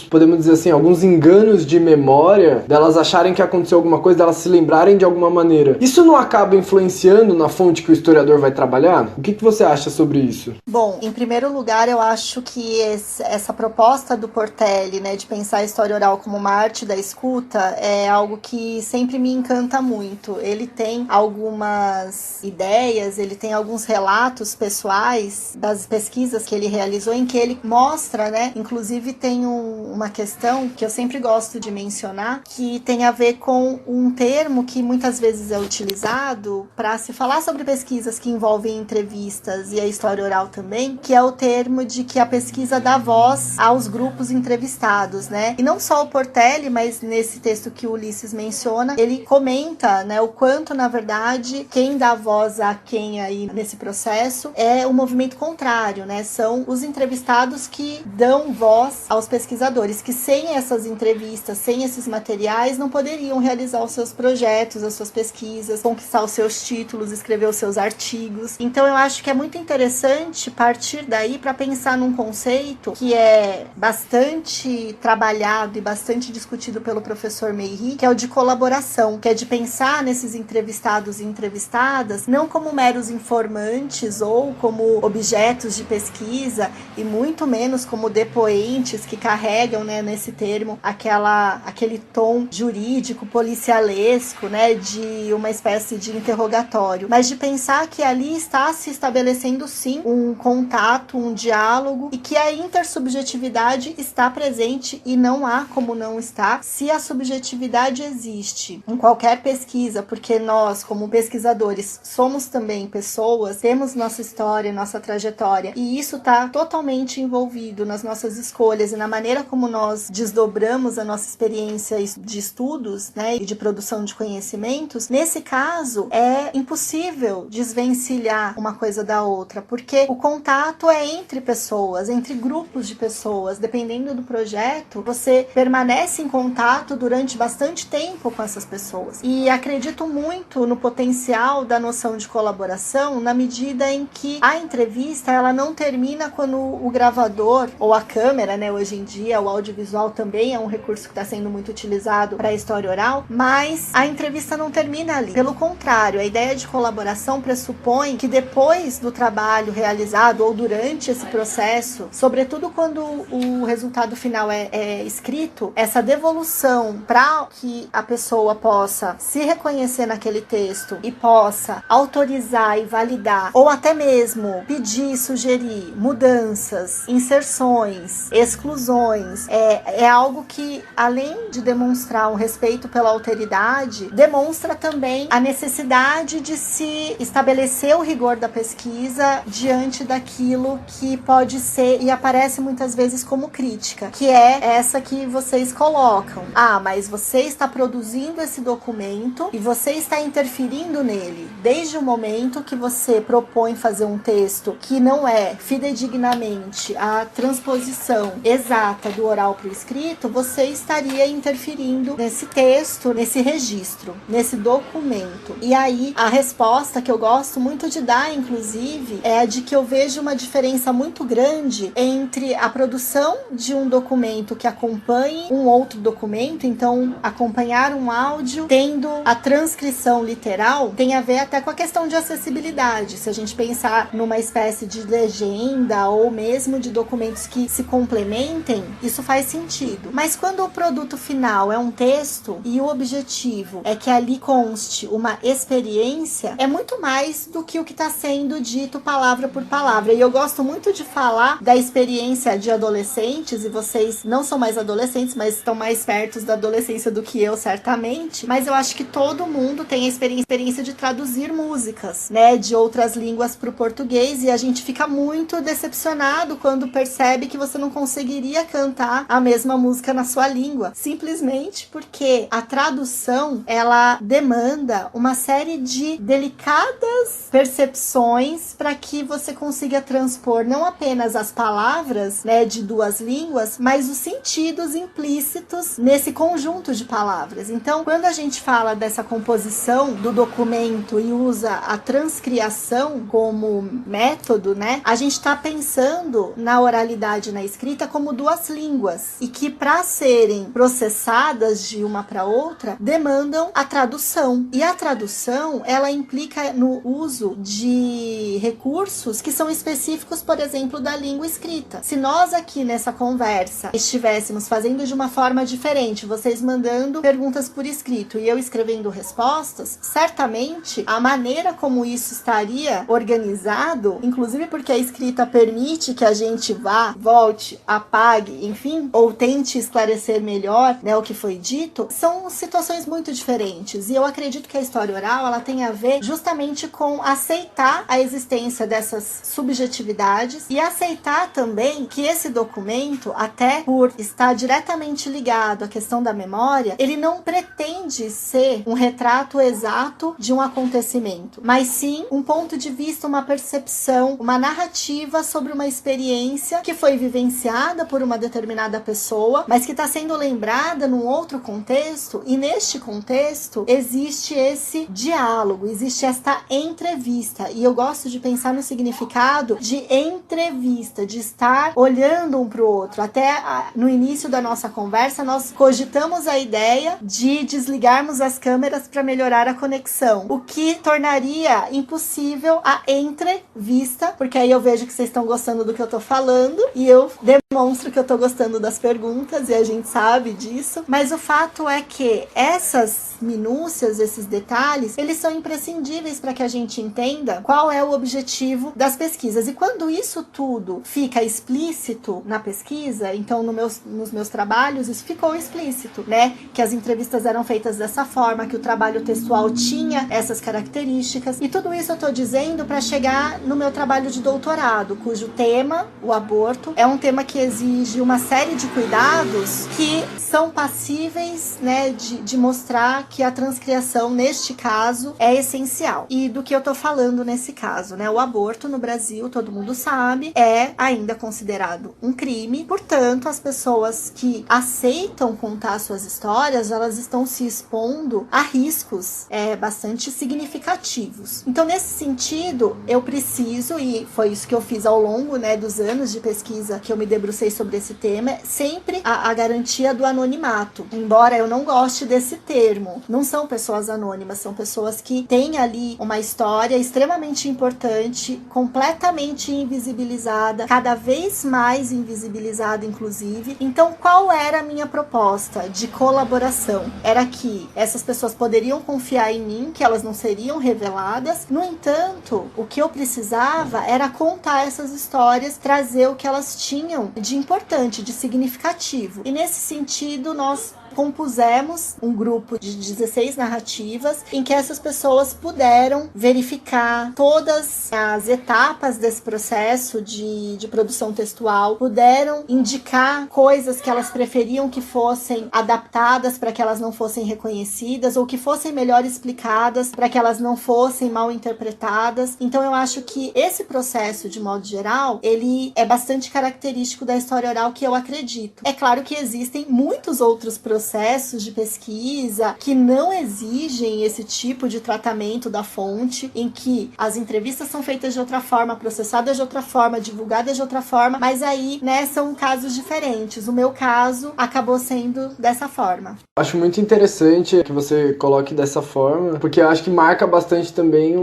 podemos dizer assim, alguns enganos de memória, delas acharem que aconteceu alguma coisa, delas se lembrarem de alguma maneira. Isso não acaba influenciando na fonte que o historiador vai trabalhar? O que você acha sobre isso? Bom, em primeiro lugar, eu acho que essa proposta do Portelli, né, de pensar a história oral como uma arte da escuta, é algo que sempre me encanta muito. Ele tem algumas ideias, ele tem alguns relatos pessoais das pesquisas que ele realizou, em que ele mostra, né, inclusive tem uma questão que eu sempre gosto de mencionar, que tem a ver com um termo que muitas vezes é utilizado para se falar sobre pesquisas que envolvem entrevistas e a história oral também, que é o termo de que a pesquisa dá voz aos grupos entrevistados, né? E não só o Portelli, mas nesse texto que o Ulisses menciona, ele comenta, né, o quanto, na verdade, quem dá voz a quem aí nesse processo é o movimento contrário, né? São os entrevistados que dão voz aos pesquisadores, que sem essas entrevistas, sem esses materiais, não poderiam realizar os seus projetos, as suas pesquisas, conquistar os seus títulos, escrever os seus artigos. Então eu acho que é muito interessante partir daí para pensar num conceito que é bastante trabalhado e bastante discutido pelo professor Meiri, que é o de colaboração, que é de pensar nesses entrevistados e entrevistadas utilizadas não como meros informantes ou como objetos de pesquisa, e muito menos como depoentes que carregam, né, nesse termo aquele tom jurídico, policialesco, né, de uma espécie de interrogatório, mas de pensar que ali está se estabelecendo sim um contato, um diálogo, e que a intersubjetividade está presente e não há como não estar se a subjetividade existe em qualquer pesquisa, porque nós, como pesquisadores, somos também pessoas, temos nossa história, nossa trajetória, e isso está totalmente envolvido nas nossas escolhas e na maneira como nós desdobramos a nossa experiência de estudos, né, e de produção de conhecimentos. Nesse caso, é impossível desvencilhar uma coisa da outra, porque o contato é entre pessoas, entre grupos de pessoas. Dependendo do projeto, você permanece em contato durante bastante tempo com essas pessoas. E acredito muito no potencial da noção de colaboração, na medida em que a entrevista ela não termina quando o gravador ou a câmera, né, hoje em dia o audiovisual também é um recurso que está sendo muito utilizado para a história oral, mas a entrevista não termina ali. Pelo contrário, a ideia de colaboração pressupõe que depois do trabalho realizado ou durante esse processo, sobretudo quando o resultado final é escrito, essa devolução para que a pessoa possa se reconhecer naquele texto e possa autorizar e validar, ou até mesmo pedir, sugerir mudanças, inserções, exclusões, é algo que, além de demonstrar um respeito pela alteridade, demonstra também a necessidade de se estabelecer o rigor da pesquisa diante daquilo que pode ser e aparece muitas vezes como crítica, que é essa que vocês colocam. Mas você está produzindo esse documento e você está interferindo nele. Desde o momento que você propõe fazer um texto que não é fidedignamente a transposição exata do oral para o escrito, você estaria interferindo nesse texto, nesse registro, nesse documento. E aí, a resposta que eu gosto muito de dar, inclusive, é a de que eu vejo uma diferença muito grande entre a produção de um documento que acompanhe um outro documento. Então, acompanhar um áudio tendo a transcrição literal tem a ver até com a questão de acessibilidade. Se a gente pensar numa espécie de legenda ou mesmo de documentos que se complementem, isso faz sentido. Mas quando o produto final é um texto e o objetivo é que ali conste uma experiência, é muito mais do que o que está sendo dito palavra por palavra. E eu gosto muito de falar da experiência de adolescentes, e vocês não são mais adolescentes, mas estão mais perto da adolescência do que eu, certamente. Mas eu acho que todo mundo tem a experiência de traduzir músicas, né, de outras línguas para o português, e a gente fica muito decepcionado quando percebe que você não conseguiria cantar a mesma música na sua língua, simplesmente porque a tradução, ela demanda uma série de delicadas percepções para que você consiga transpor não apenas as palavras, né, de duas línguas, mas os sentidos implícitos nesse conjunto de palavras. Então, quando a gente fala dessa composição do documento e usa a transcriação como método, né, a gente está pensando na oralidade e na escrita como duas línguas, e que para serem processadas de uma para outra demandam a tradução. E a tradução, ela implica no uso de recursos que são específicos, por exemplo, da língua escrita. Se nós aqui nessa conversa estivéssemos fazendo de uma forma diferente, vocês mandando perguntas por escrito e eu escrevendo respostas, certamente a maneira como isso estaria organizado, inclusive porque a escrita permite que a gente vá, volte, apague, enfim, ou tente esclarecer melhor, né, o que foi dito, são situações muito diferentes. E eu acredito que a história oral, ela tem a ver justamente com aceitar a existência dessas subjetividades e aceitar também que esse documento, até por estar diretamente ligado à questão da memória, ele não pretende ser um retrato exato de um acontecimento, mas sim um ponto de vista, uma percepção, uma narrativa sobre uma experiência que foi vivenciada por uma determinada pessoa, mas que está sendo lembrada num outro contexto, e neste contexto existe esse diálogo, existe esta entrevista. E eu gosto de pensar no significado de entrevista, de estar olhando um para o outro. Até no início da nossa conversa, nós cogitamos a ideia de desligarmos as câmeras para melhorar a conexão, o que tornaria impossível a entrevista, porque aí eu vejo que vocês estão gostando do que eu tô falando e eu demonstro que eu tô gostando das perguntas e a gente sabe disso, mas o fato é que essas minúcias, esses detalhes, eles são imprescindíveis para que a gente entenda qual é o objetivo das pesquisas. E quando isso tudo fica explícito na pesquisa, então nos meus trabalhos isso ficou explícito, né? Que as entrevistas eram feitas dessa forma, que o trabalho textual tinha essas características. E tudo isso eu tô dizendo para chegar no meu trabalho de doutorado, cujo tema, o aborto, é um tema que exige uma série de cuidados que são passíveis, né, de mostrar que a transcriação, neste caso, é essencial. E do que eu tô falando nesse caso, né? O aborto no Brasil, todo mundo sabe, é ainda considerado um crime. Portanto, as pessoas que aceitam contar suas histórias, elas estão se expondo a riscos bastante significativos. Então, nesse sentido, eu preciso, e foi isso que eu fiz ao longo, né, dos anos de pesquisa que eu me debrucei sobre esse tema, sempre a garantia do anonimato. Embora eu não goste desse termo, não são pessoas anônimas, são pessoas que têm ali uma história extremamente importante, completamente invisibilizada, cada vez mais invisibilizada, inclusive. Então, qual era a minha proposta de colaboração? Era que essas pessoas poderiam confiar em mim, que elas não seriam reveladas. No entanto, o que eu precisava era contar essas histórias, trazer o que elas tinham de importante, de significativo. E nesse sentido, nós compusemos um grupo de 16 narrativas em que essas pessoas puderam verificar todas as etapas desse processo de produção textual, puderam indicar coisas que elas preferiam que fossem adaptadas para que elas não fossem reconhecidas ou que fossem melhor explicadas para que elas não fossem mal interpretadas. Então eu acho que esse processo, de modo geral, ele é bastante característico da história oral, que eu acredito. É claro que existem muitos outros processos de pesquisa que não exigem esse tipo de tratamento da fonte, em que as entrevistas são feitas de outra forma, processadas de outra forma, divulgadas de outra forma, mas aí, né, são casos diferentes. O meu caso acabou sendo dessa forma. Acho muito interessante que você coloque dessa forma, porque eu acho que marca bastante também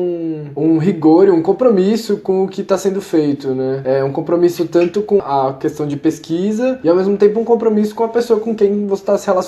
um rigor e um compromisso com o que está sendo feito, né? É um compromisso tanto com a questão de pesquisa e ao mesmo tempo um compromisso com a pessoa com quem você está se relacionando,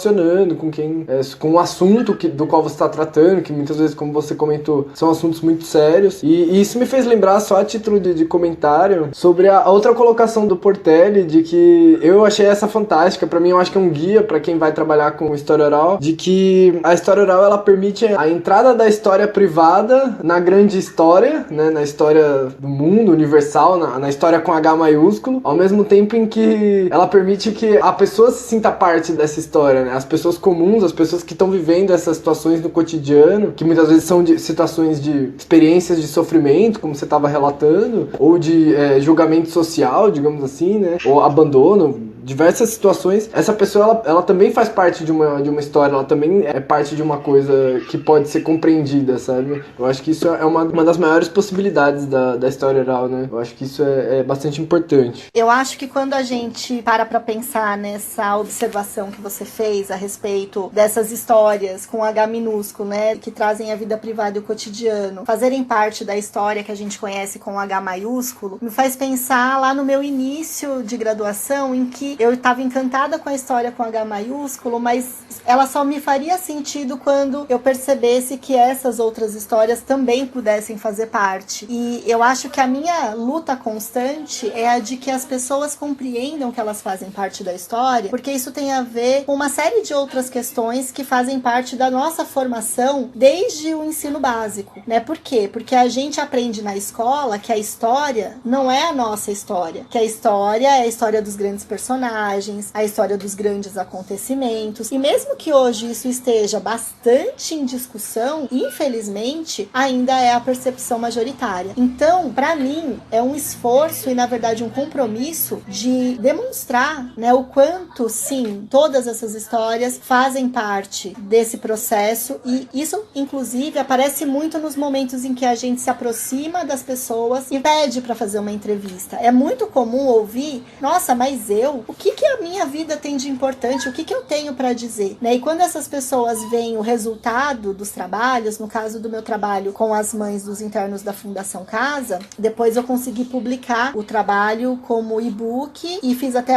com o assunto do qual você está tratando, que muitas vezes, como você comentou, são assuntos muito sérios. E isso me fez lembrar, só a título de comentário, sobre a outra colocação do Portelli, de que eu achei essa fantástica. Pra mim, eu acho que é um guia para quem vai trabalhar com história oral, de que a história oral, ela permite a entrada da história privada na grande história, né, na história do mundo universal, na história com H maiúsculo, ao mesmo tempo em que ela permite que a pessoa se sinta parte dessa história, né? As pessoas comuns, as pessoas que estão vivendo essas situações no cotidiano, que muitas vezes são de situações de experiências de sofrimento, como você estava relatando, ou de julgamento social, digamos assim, né? Ou abandono, diversas situações. Essa pessoa, ela também faz parte de uma história, ela também é parte de uma coisa que pode ser compreendida, sabe? Eu acho que isso é uma das maiores possibilidades da história oral, né? Eu acho que isso é bastante importante. Eu acho que quando a gente para pensar nessa observação que você fez a respeito dessas histórias com H minúsculo, né, que trazem a vida privada e o cotidiano, fazerem parte da história que a gente conhece com H maiúsculo, me faz pensar lá no meu início de graduação, em que eu estava encantada com a história com H maiúsculo, mas ela só me faria sentido quando eu percebesse que essas outras histórias também pudessem fazer parte. E eu acho que a minha luta constante é a de que as pessoas compreendam que elas fazem parte da história, porque isso tem a ver com uma série de outras questões que fazem parte da nossa formação desde o ensino básico, né? Por quê? Porque a gente aprende na escola que a história não é a nossa história, que a história é a história dos grandes personagens, a história dos grandes acontecimentos, e mesmo que hoje isso esteja bastante em discussão, infelizmente, ainda é a percepção majoritária. Então, para mim, é um esforço e, na verdade, um compromisso de demonstrar, né, o quanto, sim, todas essas histórias fazem parte desse processo, e isso, inclusive, aparece muito nos momentos em que a gente se aproxima das pessoas e pede para fazer uma entrevista. É muito comum ouvir: nossa, mas eu o que a minha vida tem de importante, o que eu tenho para dizer, né? E quando essas pessoas veem o resultado dos trabalhos, no caso do meu trabalho com as mães dos internos da Fundação Casa, depois eu consegui publicar o trabalho como e-book e fiz até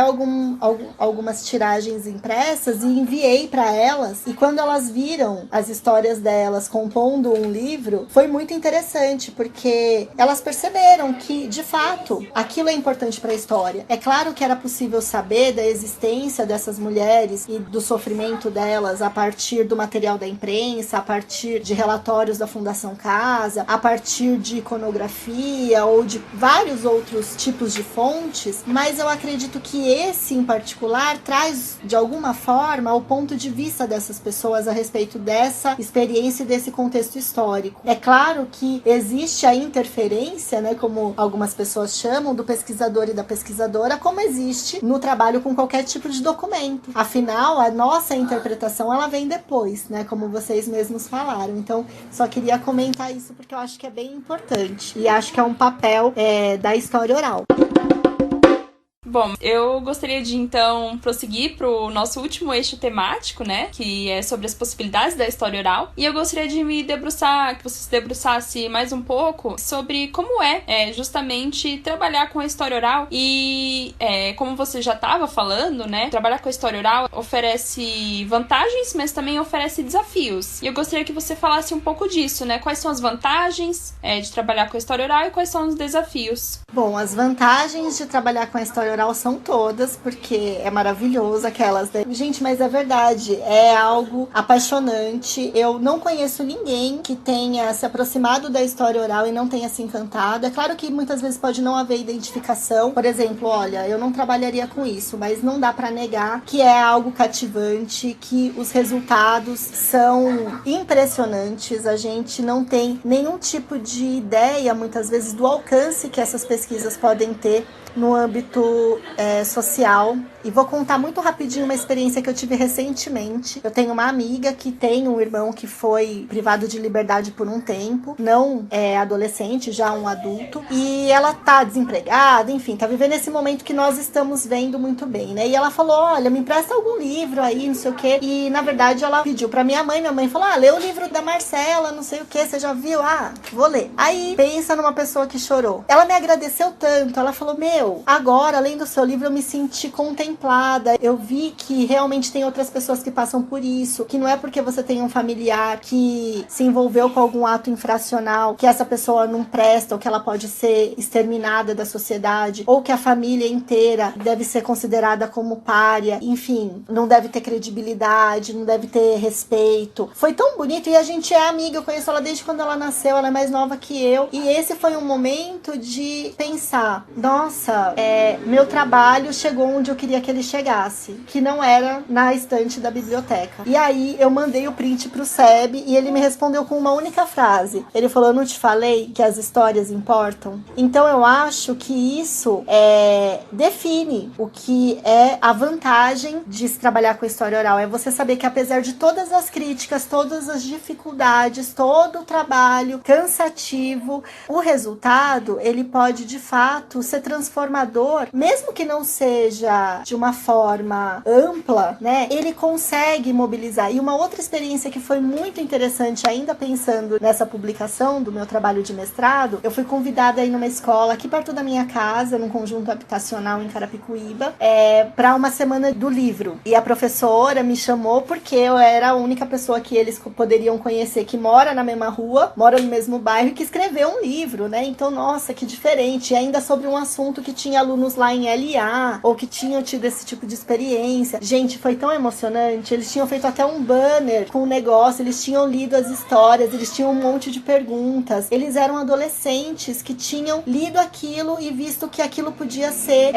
algumas tiragens impressas e enviei para elas. E quando elas viram as histórias delas compondo um livro, foi muito interessante, porque elas perceberam que, de fato, aquilo é importante para a história. É claro que era possível saber da existência dessas mulheres e do sofrimento delas a partir do material da imprensa, a partir de relatórios da Fundação Casa, a partir de iconografia ou de vários outros tipos de fontes, mas eu acredito que esse, em particular, traz, de alguma forma, o ponto de vista dessas pessoas a respeito dessa experiência e desse contexto histórico. É claro que existe a interferência, né, como algumas pessoas chamam, do pesquisador e da pesquisadora, como existe no trabalho com qualquer tipo de documento. Afinal, a nossa interpretação, ela vem depois, né, como vocês mesmos falaram. Então, só queria comentar isso porque eu acho que é bem importante e acho que é um papel da história oral. Bom, eu gostaria de, então, prosseguir para o nosso último eixo temático, né? Que é sobre as possibilidades da história oral. E eu gostaria de que você se debruçasse mais um pouco sobre como é justamente trabalhar com a história oral. E, como você já estava falando, né? Trabalhar com a história oral oferece vantagens, mas também oferece desafios. E eu gostaria que você falasse um pouco disso, né? Quais são as vantagens de trabalhar com a história oral e quais são os desafios? Bom, as vantagens de trabalhar com a história oral são todas, porque é maravilhoso aquelas, né? Gente, mas é verdade, é algo apaixonante. Eu não conheço ninguém que tenha se aproximado da história oral e não tenha se encantado. É claro que muitas vezes pode não haver identificação. Por exemplo, olha, eu não trabalharia com isso, mas não dá para negar que é algo cativante, que os resultados são impressionantes. A gente não tem nenhum tipo de ideia, muitas vezes, do alcance que essas pesquisas podem ter no âmbito social. E vou contar muito rapidinho uma experiência que eu tive recentemente. Eu tenho uma amiga que tem um irmão que foi privado de liberdade por um tempo, não é adolescente, já um adulto, e ela tá desempregada, enfim, tá vivendo esse momento que nós estamos vendo muito bem, né? E ela falou, olha, me empresta algum livro aí, não sei o quê. E, na verdade, ela pediu pra minha mãe falou, lê o livro da Marcela, não sei o quê, você já viu? Vou ler. Aí, pensa numa pessoa que chorou. Ela me agradeceu tanto, ela falou, agora, além do seu livro, eu me senti contemplada. Eu vi que realmente tem outras pessoas que passam por isso, que não é porque você tem um familiar que se envolveu com algum ato infracional, que essa pessoa não presta, ou que ela pode ser exterminada da sociedade, ou que a família inteira deve ser considerada como pária, enfim, não deve ter credibilidade, não deve ter respeito. Foi tão bonito, e a gente é amiga, eu conheço ela desde quando ela nasceu, ela é mais nova que eu, e esse foi um momento de pensar, nossa, meu trabalho chegou onde eu queria que ele chegasse, que não era na estante da biblioteca. E aí eu mandei o print pro SEB e ele me respondeu com uma única frase. Ele falou, eu não te falei que as histórias importam? Então eu acho que isso define o que é a vantagem de se trabalhar com história oral. É você saber que apesar de todas as críticas, todas as dificuldades, todo o trabalho cansativo, o resultado, ele pode de fato ser transformador, mesmo que não seja de uma forma ampla, né? Ele consegue mobilizar. E uma outra experiência que foi muito interessante, ainda pensando nessa publicação do meu trabalho de mestrado, eu fui convidada a ir numa escola aqui perto da minha casa, num conjunto habitacional em Carapicuíba, para uma semana do livro. E a professora me chamou porque eu era a única pessoa que eles poderiam conhecer que mora na mesma rua, mora no mesmo bairro e que escreveu um livro, né? Então, nossa, que diferente. E ainda sobre um assunto que tinha alunos lá em LA, ou que tinham tido esse tipo de experiência. Gente, foi tão emocionante. Eles tinham feito até um banner com um negócio, eles tinham lido as histórias, eles tinham um monte de perguntas. Eles eram adolescentes que tinham lido aquilo e visto que aquilo podia ser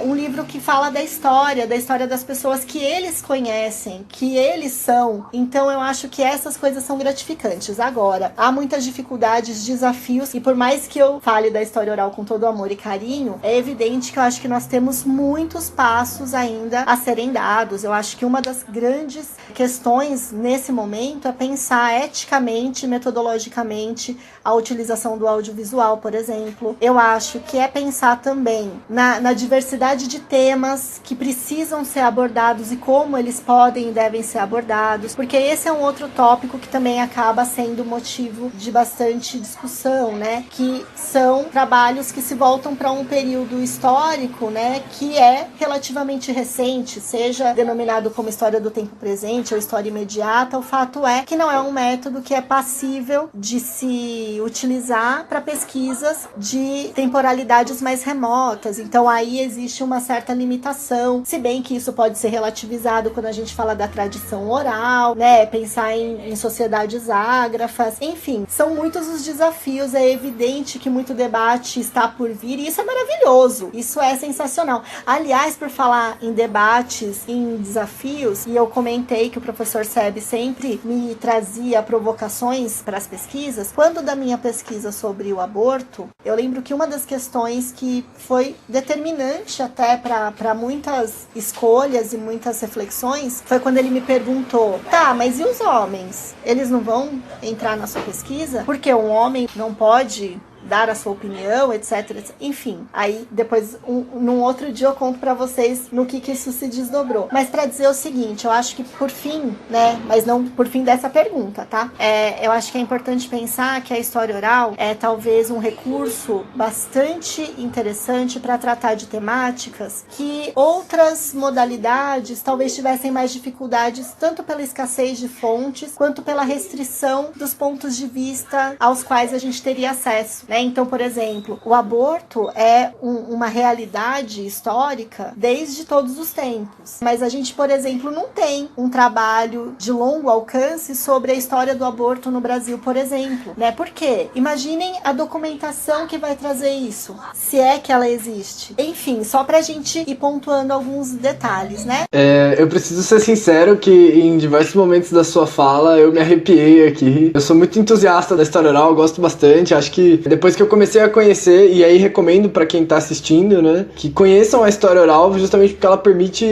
um livro que fala da história das pessoas que eles conhecem, que eles são. Então eu acho que essas coisas são gratificantes. Agora, há muitas dificuldades, desafios, e por mais que eu fale da história oral com todo amor e carinho, é evidente que eu acho que nós temos muitos passos ainda a serem dados. Eu acho que uma das grandes questões nesse momento é pensar eticamente, metodologicamente, a utilização do audiovisual, por exemplo. Eu acho que é pensar também na diversidade de temas que precisam ser abordados e como eles podem e devem ser abordados, porque esse é um outro tópico que também acaba sendo motivo de bastante discussão, né? Que são trabalhos que se voltam para um período histórico, né? Que é relativamente recente, seja denominado como história do tempo presente ou história imediata. O fato é que não é um método que é passível de se utilizar para pesquisas de temporalidades mais remotas. Então aí existe uma certa limitação, se bem que isso pode ser relativizado quando a gente fala da tradição oral, né? Pensar em sociedades ágrafas, enfim, são muitos os desafios. É evidente que muito debate está por vir e isso é maravilhoso, isso é sensacional. Aliás, por falar em debates, em desafios, e eu comentei que o professor Seb sempre me trazia provocações para as pesquisas. Quando da minha pesquisa sobre o aborto, eu lembro que uma das questões que foi determinante até para muitas escolhas e muitas reflexões foi quando ele me perguntou: tá, mas e os homens? Eles não vão entrar na sua pesquisa? Porque um homem não pode dar a sua opinião, etc. Enfim, aí depois, num outro dia eu conto pra vocês no que isso se desdobrou. Mas pra dizer o seguinte, eu acho que por fim, né, mas não por fim dessa pergunta, tá? Eu acho que é importante pensar que a história oral é talvez um recurso bastante interessante para tratar de temáticas que outras modalidades talvez tivessem mais dificuldades, tanto pela escassez de fontes, quanto pela restrição dos pontos de vista aos quais a gente teria acesso, né? Então, por exemplo, o aborto é uma realidade histórica desde todos os tempos. Mas a gente, por exemplo, não tem um trabalho de longo alcance sobre a história do aborto no Brasil, por exemplo, né? Por quê? Imaginem a documentação que vai trazer isso, se é que ela existe. Enfim, só pra gente ir pontuando alguns detalhes, né? Eu preciso ser sincero que em diversos momentos da sua fala eu me arrepiei aqui. Eu sou muito entusiasta da história oral, eu gosto bastante. Acho que depois que eu comecei a conhecer, e aí recomendo pra quem tá assistindo, né, que conheçam a história oral justamente porque ela permite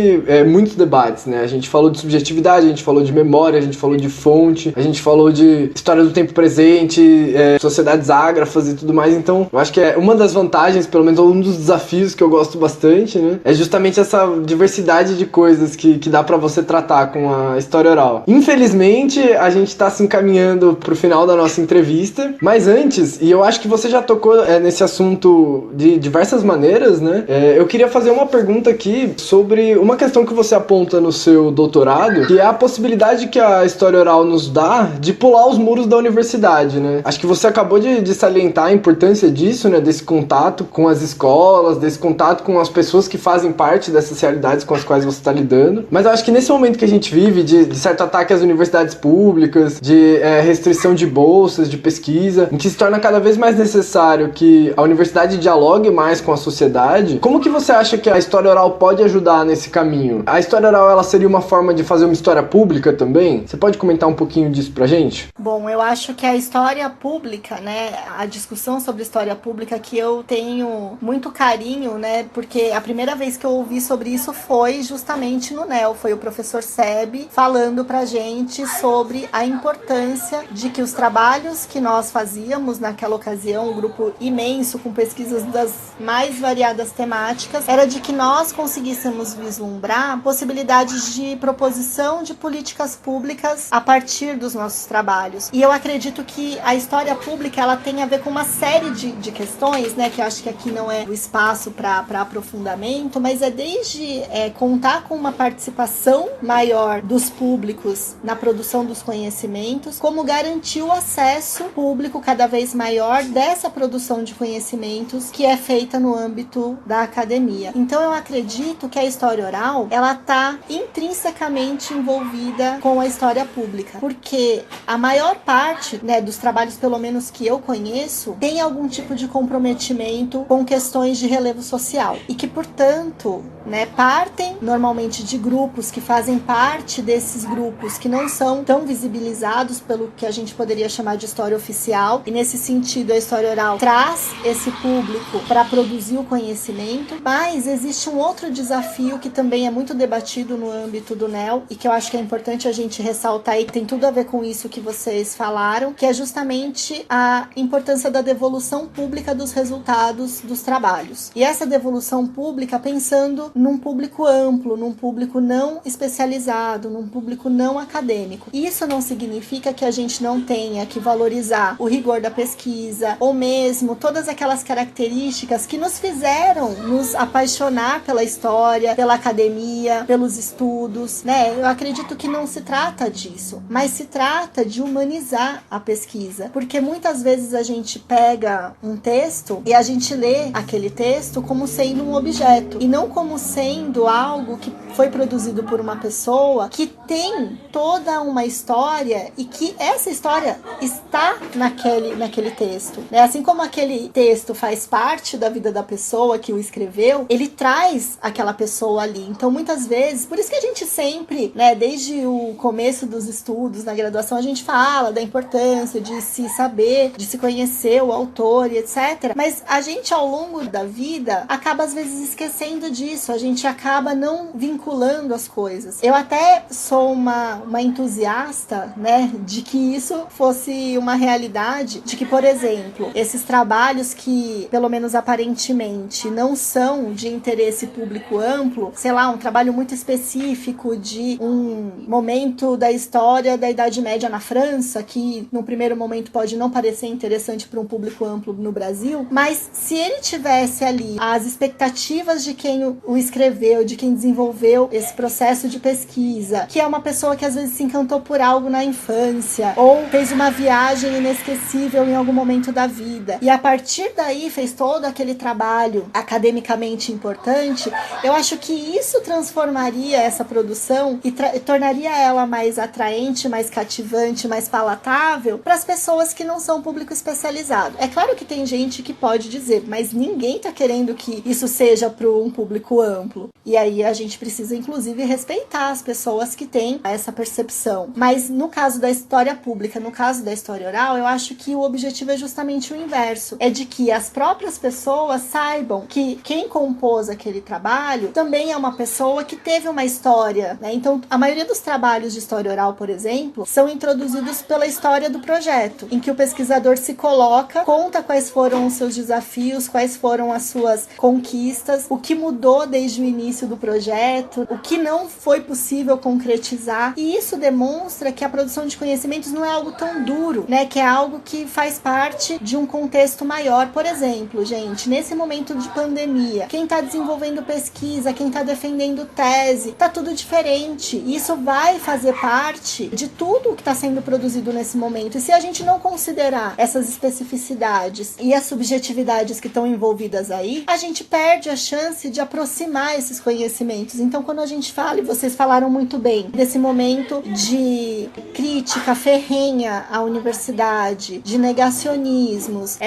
muitos debates, né? A gente falou de subjetividade, a gente falou de memória, a gente falou de fonte, a gente falou de história do tempo presente, sociedades ágrafas e tudo mais. Então, eu acho que é uma das vantagens, pelo menos um dos desafios que eu gosto bastante, né, é justamente essa diversidade de coisas que dá pra você tratar com a história oral. Infelizmente, a gente tá se encaminhando pro final da nossa entrevista, mas antes, e eu acho que você já tocou nesse assunto de diversas maneiras, né? Eu queria fazer uma pergunta aqui sobre uma questão que você aponta no seu doutorado, que é a possibilidade que a história oral nos dá de pular os muros da universidade, né? Acho que você acabou de salientar a importância disso, né? Desse contato com as escolas, desse contato com as pessoas que fazem parte dessas realidades com as quais você está lidando. Mas eu acho que nesse momento que a gente vive, de certo ataque às universidades públicas, de restrição de bolsas, de pesquisa, em que se torna cada vez mais necessário que a universidade dialogue mais com a sociedade, como que você acha que a história oral pode ajudar nesse caminho? A história oral, ela seria uma forma de fazer uma história pública também? Você pode comentar um pouquinho disso pra gente? Bom, eu acho que a história pública, né, a discussão sobre história pública que eu tenho muito carinho, né, porque a primeira vez que eu ouvi sobre isso foi justamente no NEL, foi o professor Seb falando pra gente sobre a importância de que os trabalhos que nós fazíamos naquela ocasião, um grupo imenso com pesquisas das mais variadas temáticas, era de que nós conseguíssemos vislumbrar possibilidades de proposição de políticas públicas a partir dos nossos trabalhos. E eu acredito que a história pública, ela tem a ver com uma série de questões, né, que eu acho que aqui não é o espaço para aprofundamento, mas é desde contar com uma participação maior dos públicos na produção dos conhecimentos, como garantir o acesso público cada vez maior dessa produção de conhecimentos que é feita no âmbito da academia. Então eu acredito que a história oral, ela está intrinsecamente envolvida com a história pública, porque a maior parte, né, dos trabalhos, pelo menos que eu conheço, tem algum tipo de comprometimento com questões de relevo social e que, portanto, né, partem normalmente de grupos que fazem parte desses grupos que não são tão visibilizados pelo que a gente poderia chamar de história oficial, e nesse sentido a história história oral traz esse público para produzir o conhecimento, mas existe um outro desafio que também é muito debatido no âmbito do NEL e que eu acho que é importante a gente ressaltar e que tem tudo a ver com isso que vocês falaram, que é justamente a importância da devolução pública dos resultados dos trabalhos. E essa devolução pública pensando num público amplo, num público não especializado, num público não acadêmico. Isso não significa que a gente não tenha que valorizar o rigor da pesquisa, ou mesmo todas aquelas características que nos fizeram nos apaixonar pela história, pela academia, pelos estudos, né? Eu acredito que não se trata disso, mas se trata de humanizar a pesquisa, porque muitas vezes a gente pega um texto e a gente lê aquele texto como sendo um objeto, e não como sendo algo que foi produzido por uma pessoa que tem toda uma história e que essa história está naquele texto, né? Assim como aquele texto faz parte da vida da pessoa que o escreveu, ele traz aquela pessoa ali. Então, muitas vezes, por isso que a gente sempre, né, desde o começo dos estudos, na graduação, a gente fala da importância de se saber, de se conhecer o autor e etc. Mas a gente, ao longo da vida, acaba às vezes esquecendo disso, a gente acaba não vinculando as coisas. Eu até sou uma entusiasta, né, de que isso fosse uma realidade, de que, por exemplo, esses trabalhos que, pelo menos aparentemente, não são de interesse público amplo, sei lá, um trabalho muito específico de um momento da história da Idade Média na França, que no primeiro momento pode não parecer interessante para um público amplo no Brasil, mas se ele tivesse ali as expectativas de quem o escreveu, de quem desenvolveu esse processo de pesquisa, que é uma pessoa que às vezes se encantou por algo na infância, ou fez uma viagem inesquecível em algum momento da vida, e a partir daí fez todo aquele trabalho academicamente importante, eu acho que isso transformaria essa produção e tornaria ela mais atraente, mais cativante, mais palatável para as pessoas que não são público especializado. É claro que tem gente que pode dizer, mas ninguém está querendo que isso seja para um público amplo. E aí a gente precisa, inclusive, respeitar as pessoas que têm essa percepção. Mas no caso da história pública, no caso da história oral, eu acho que o objetivo é justamente o inverso. É de que as próprias pessoas saibam que quem compôs aquele trabalho também é uma pessoa que teve uma história, né? Então, a maioria dos trabalhos de história oral, por exemplo, são introduzidos pela história do projeto, em que o pesquisador se coloca, conta quais foram os seus desafios, quais foram as suas conquistas, o que mudou desde o início do projeto, o que não foi possível concretizar, e isso demonstra que a produção de conhecimentos não é algo tão duro, né? Que é algo que faz parte de um contexto maior. Por exemplo, gente, nesse momento de pandemia, quem está desenvolvendo pesquisa, quem está defendendo tese, tá tudo diferente. Isso vai fazer parte de tudo que está sendo produzido nesse momento. E se a gente não considerar essas especificidades e as subjetividades que estão envolvidas aí, a gente perde a chance de aproximar esses conhecimentos. Então, quando a gente fala, e vocês falaram muito bem, desse momento de crítica ferrenha à universidade, de negacionismos,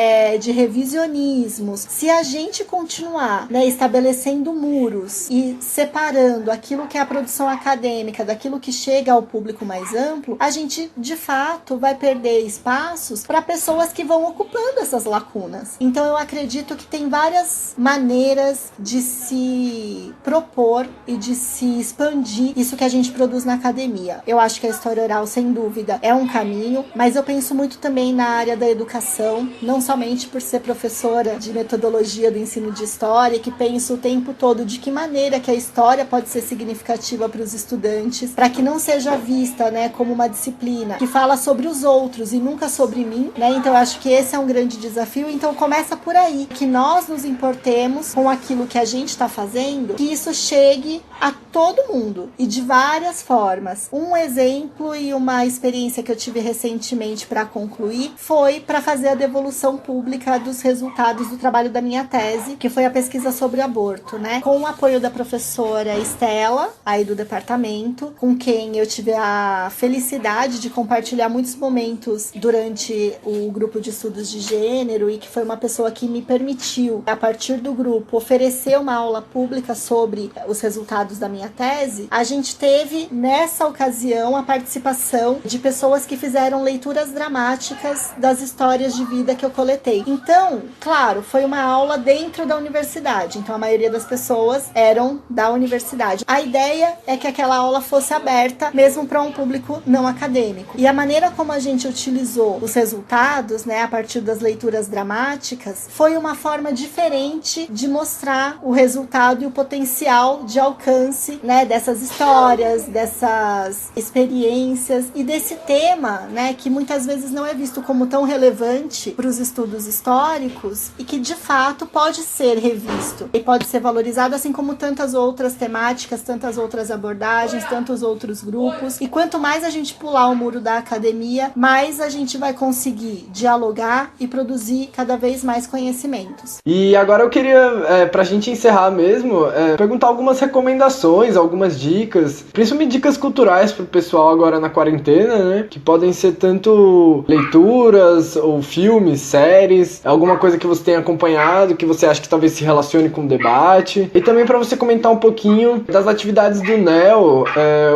de revisionismos, se a gente continuar, né, estabelecendo muros e separando aquilo que é a produção acadêmica daquilo que chega ao público mais amplo, a gente, de fato, vai perder espaços para pessoas que vão ocupando essas lacunas. Então, eu acredito que tem várias maneiras de se propor e de se expandir isso que a gente produz na academia. Eu acho que a história oral, sem dúvida, é um caminho, mas eu penso muito também na área da educação, não somente por ser professora de metodologia do ensino de história, que penso o tempo todo de que maneira que a história pode ser significativa para os estudantes, para que não seja vista, né, como uma disciplina que fala sobre os outros e nunca sobre mim, né? Então eu acho que esse é um grande desafio. Então começa por aí, que nós nos importemos com aquilo que a gente está fazendo, que isso chegue a todo mundo e de várias formas. Um exemplo e uma experiência que eu tive recentemente para concluir foi para fazer a devolução pública dos resultados do trabalho da minha tese, que foi a pesquisa sobre aborto, né? Com o apoio da professora Estela, aí do departamento, com quem eu tive a felicidade de compartilhar muitos momentos durante o grupo de estudos de gênero, e que foi uma pessoa que me permitiu, a partir do grupo, oferecer uma aula pública sobre os resultados resultados da minha tese, a gente teve nessa ocasião a participação de pessoas que fizeram leituras dramáticas das histórias de vida que eu coletei. Então, claro, foi uma aula dentro da universidade, então a maioria das pessoas eram da universidade. A ideia é que aquela aula fosse aberta mesmo para um público não acadêmico. E a maneira como a gente utilizou os resultados, né, a partir das leituras dramáticas, foi uma forma diferente de mostrar o resultado e o potencial de alcance, né, dessas histórias, dessas experiências e desse tema, né, que muitas vezes não é visto como tão relevante para os estudos históricos e que de fato pode ser revisto e pode ser valorizado, assim como tantas outras temáticas, tantas outras abordagens, tantos outros grupos. E quanto mais a gente pular o muro da academia, mais a gente vai conseguir dialogar e produzir cada vez mais conhecimentos. E agora eu queria, pra gente encerrar mesmo, perguntar algumas recomendações, algumas dicas, principalmente dicas culturais pro pessoal agora na quarentena, né? Que podem ser tanto leituras ou filmes, séries, alguma coisa que você tenha acompanhado, que você acha que talvez se relacione com o debate. E também para você comentar um pouquinho das atividades do NEL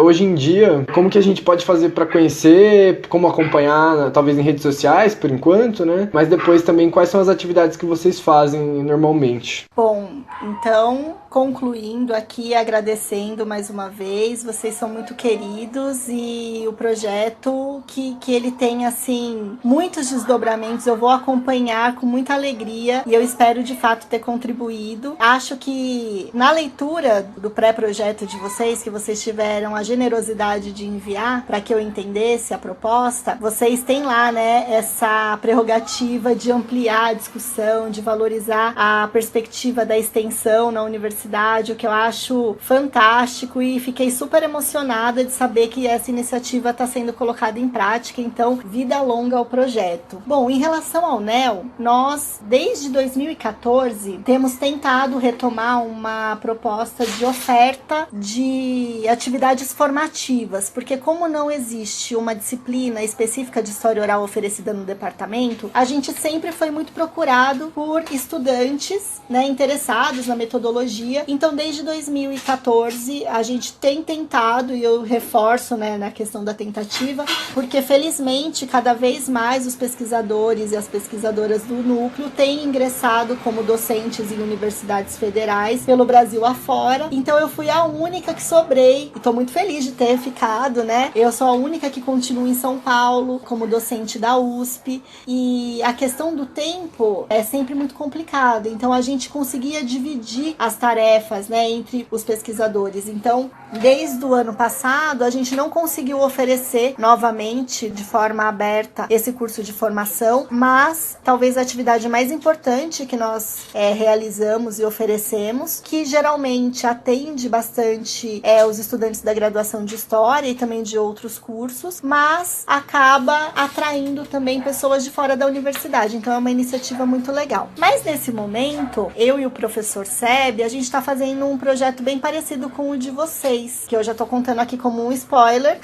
hoje em dia, como que a gente pode fazer para conhecer, como acompanhar, talvez em redes sociais, por enquanto, né? Mas depois também quais são as atividades que vocês fazem normalmente. Bom, então, concluindo aqui, agradecendo mais uma vez, vocês são muito queridos e o projeto que ele tem, assim, muitos desdobramentos, eu vou acompanhar com muita alegria e eu espero de fato ter contribuído. Acho que na leitura do pré-projeto de vocês, que vocês tiveram a generosidade de enviar para que eu entendesse a proposta, vocês têm lá, né, essa prerrogativa de ampliar a discussão, de valorizar a perspectiva da extensão na universidade, o que eu acho fantástico e fiquei super emocionada de saber que essa iniciativa está sendo colocada em prática, então vida longa ao projeto. Bom, em relação ao NEL, nós desde 2014 temos tentado retomar uma proposta de oferta de atividades formativas, porque como não existe uma disciplina específica de história oral oferecida no departamento, a gente sempre foi muito procurado por estudantes, né, interessados na metodologia. Então, desde 2014, a gente tem tentado, e eu reforço, né, na questão da tentativa, porque felizmente, cada vez mais os pesquisadores e as pesquisadoras do núcleo têm ingressado como docentes em universidades federais pelo Brasil afora. Então, eu fui a única que sobrei, e estou muito feliz de ter ficado, né? Eu sou a única que continua em São Paulo como docente da USP, e a questão do tempo é sempre muito complicada. Então, a gente conseguia dividir as tarefas, né, entre os pesquisadores. Então, desde o ano passado, a gente não conseguiu oferecer novamente de forma aberta esse curso de formação, mas talvez a atividade mais importante que nós realizamos e oferecemos, que geralmente atende bastante os estudantes da graduação de História e também de outros cursos, mas acaba atraindo também pessoas de fora da universidade. Então é uma iniciativa muito legal. Mas nesse momento, eu e o professor Seb, a gente está fazendo um projeto bem parecido com o de vocês, que eu já estou contando aqui como um spoiler,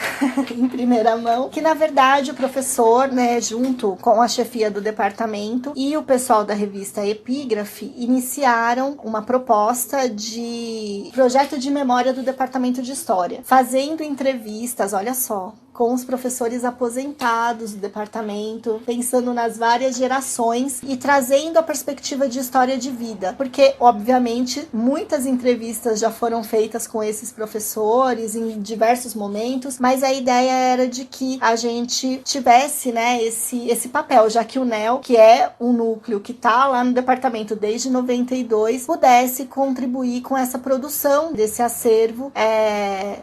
em primeira mão, que na verdade o professor, né, junto com a chefia do departamento e o pessoal da revista Epígrafe, iniciaram uma proposta de projeto de memória do departamento de História, fazendo entrevistas, olha só, com os professores aposentados do departamento, pensando nas várias gerações e trazendo a perspectiva de história de vida, porque, obviamente, muitas entrevistas já foram feitas com esses professores em diversos momentos, mas a ideia era de que a gente tivesse, né, esse papel, já que o NEL, que é um núcleo que está lá no departamento desde 92, pudesse contribuir com essa produção desse acervo,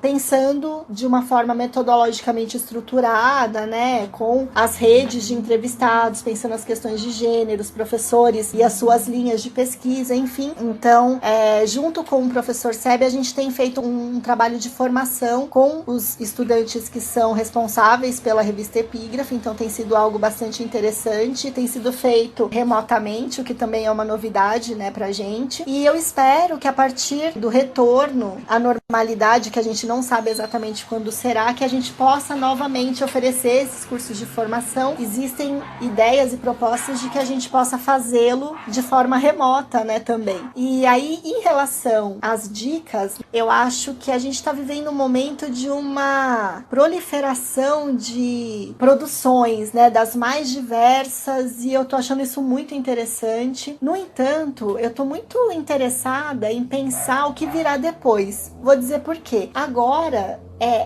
pensando de uma forma metodologicamente estruturada, né, com as redes de entrevistados, pensando nas questões de gênero, os professores e as suas linhas de pesquisa, enfim. Então, junto com o professor Seb, a gente tem feito um trabalho de formação com os estudantes que são responsáveis pela revista Epígrafe, então tem sido algo bastante interessante, tem sido feito remotamente, o que também é uma novidade, né, pra gente, e eu espero que a partir do retorno à normalidade, que a gente não sabe exatamente quando será, que a gente possa possa novamente oferecer esses cursos de formação. Existem ideias e propostas de que a gente possa fazê-lo de forma remota, né, também. E aí, em relação às dicas, eu acho que a gente está vivendo um momento de uma proliferação de produções, né, das mais diversas, e eu tô achando isso muito interessante. No entanto, eu tô muito interessada em pensar o que virá depois. Vou dizer por quê. Agora,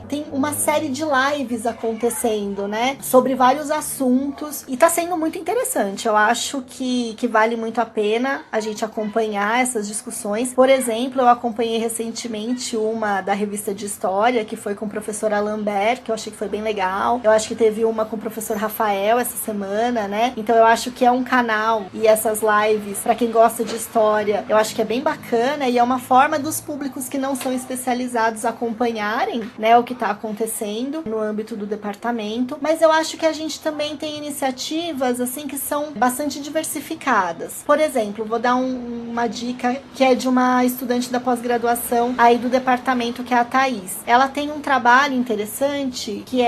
tem uma série de lives acontecendo, né? Sobre vários assuntos. E tá sendo muito interessante. Eu acho que vale muito a pena a gente acompanhar essas discussões. Por exemplo, eu acompanhei recentemente uma da revista de História, que foi com o professor Alambert, que eu achei que foi bem legal. Eu acho que teve uma com o professor Rafael essa semana, né? Então eu acho que é um canal, e essas lives, pra quem gosta de história, eu acho que é bem bacana, e é uma forma dos públicos que não são especializados acompanharem, né, o que está acontecendo no âmbito do departamento. Mas eu acho que a gente também tem iniciativas assim que são bastante diversificadas. Por exemplo, vou dar uma dica que é de uma estudante da pós-graduação aí do departamento, que é a Thaís. Ela tem um trabalho interessante que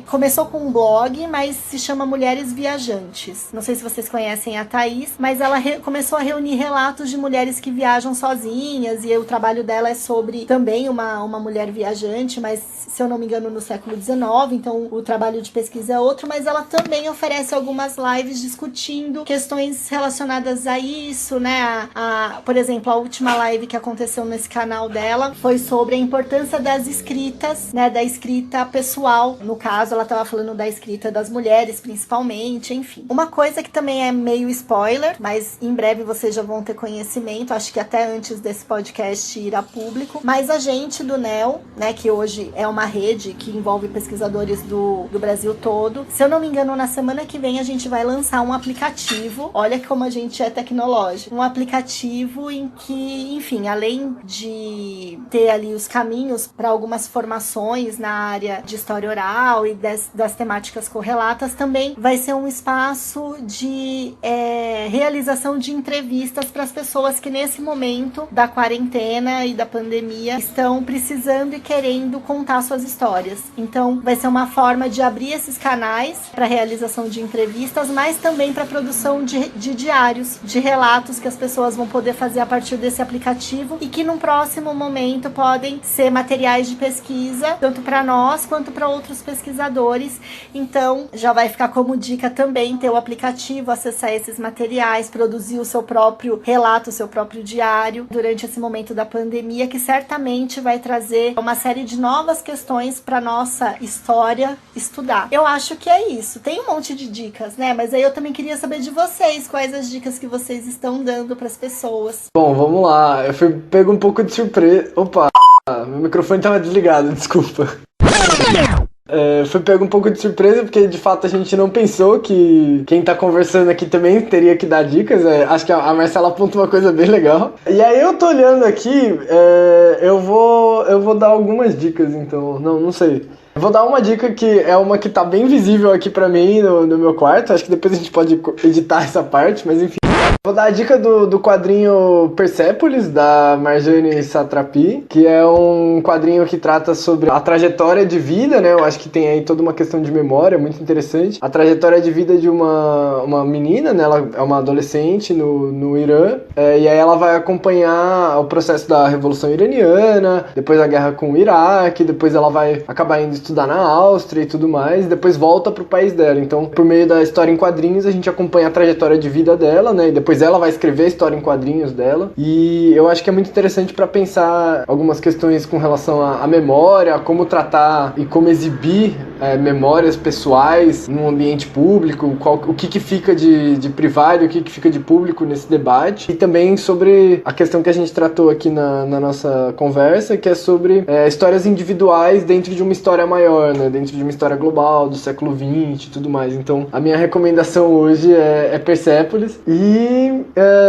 começou com um blog, mas se chama Mulheres Viajantes. Não sei se vocês conhecem a Thaís, mas ela começou a reunir relatos de mulheres que viajam sozinhas, e o trabalho dela é sobre também uma mulher viajante, mas se eu não me engano no século XIX, então o trabalho de pesquisa é outro, mas ela também oferece algumas lives discutindo questões relacionadas a isso, né? Por exemplo, a última live que aconteceu nesse canal dela foi sobre a importância das escritas, né? Da escrita pessoal. No caso, ela estava falando da escrita das mulheres, principalmente, enfim. Uma coisa que também é meio spoiler, mas em breve vocês já vão ter conhecimento, acho que até antes desse podcast ir a público, mas a gente do NEL, né, que hoje é uma rede que envolve pesquisadores do Brasil todo. Se eu não me engano, na semana que vem a gente vai lançar um aplicativo. Olha como a gente é tecnológico. Um aplicativo em que, enfim, além de ter ali os caminhos para algumas formações na área de história oral e das temáticas correlatas, também vai ser um espaço de realização de entrevistas para as pessoas que nesse momento da quarentena e da pandemia estão precisando e querendo contar suas histórias. Então, vai ser uma forma de abrir esses canais para realização de entrevistas, mas também para produção de diários, de relatos que as pessoas vão poder fazer a partir desse aplicativo, e que num próximo momento podem ser materiais de pesquisa, tanto para nós quanto para outros pesquisadores. Então, já vai ficar como dica também ter o aplicativo, acessar esses materiais, produzir o seu próprio relato, o seu próprio diário durante esse momento da pandemia, que certamente vai trazer uma série de novas questões para nossa história estudar. Eu acho que é isso. Tem um monte de dicas, né? Mas aí eu também queria saber de vocês, quais as dicas que vocês estão dando para as pessoas. Bom, vamos lá. Eu fui pego um pouco de surpresa. Opa, meu microfone estava desligado, desculpa. Foi pego um pouco de surpresa, porque de fato a gente não pensou que quem tá conversando aqui também teria que dar dicas. Acho que a Marcela apontou uma coisa bem legal. E aí eu tô olhando aqui, eu vou dar algumas dicas, então, não sei. Eu vou dar uma dica que é uma que tá bem visível aqui pra mim no meu quarto. Acho que depois a gente pode editar essa parte, mas enfim. Vou dar a dica do quadrinho Persépolis, da Marjane Satrapi, que é um quadrinho que trata sobre a trajetória de vida, né? Eu acho que tem aí toda uma questão de memória muito interessante. A trajetória de vida de uma menina, né? Ela é uma adolescente no Irã, e aí ela vai acompanhar o processo da Revolução Iraniana, depois a guerra com o Iraque, depois ela vai acabar indo estudar na Áustria e tudo mais, e depois volta pro país dela. Então, por meio da história em quadrinhos, a gente acompanha a trajetória de vida dela, né? E depois ela vai escrever a história em quadrinhos dela. E eu acho que é muito interessante para pensar algumas questões com relação à memória, a como tratar e como exibir memórias pessoais num ambiente público, o que fica de privado e o que fica de público nesse debate. E também sobre a questão que a gente tratou aqui na nossa conversa, que é sobre histórias individuais dentro de uma história maior, né? Dentro de uma história global, do século XX e tudo mais. Então, a minha recomendação hoje é Persépolis. E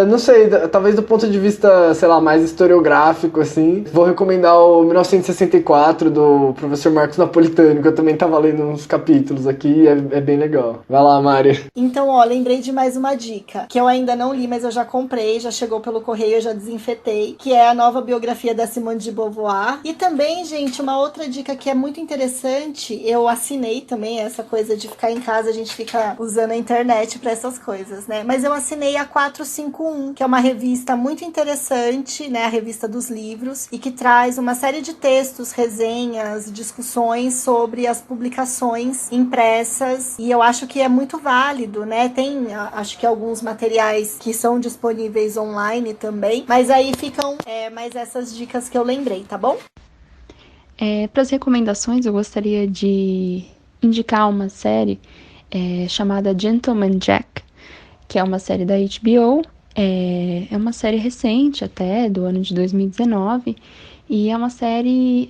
não sei, talvez do ponto de vista, sei lá, mais historiográfico, assim, vou recomendar o 1964 do professor Marcos Napolitano, que eu também tava lendo uns capítulos aqui, é bem legal. Vai lá, Mari. Então, ó, lembrei de mais uma dica, que eu ainda não li, mas eu já comprei, já chegou pelo correio, eu já desinfetei, que é a nova biografia da Simone de Beauvoir. E também, gente, uma outra dica que é muito interessante, eu assinei também essa coisa de ficar em casa, a gente fica usando a internet pra essas coisas, né? Mas eu assinei a 451, que é uma revista muito interessante, né? A revista dos livros, e que traz uma série de textos, resenhas, discussões sobre as publicações impressas, e eu acho que é muito válido, né? Tem, acho que alguns materiais que são disponíveis online também, mas aí ficam mais essas dicas que eu lembrei, tá bom? Para as recomendações, eu gostaria de indicar uma série chamada Gentleman Jack, que é uma série da HBO. É uma série recente até, do ano de 2019, e é uma série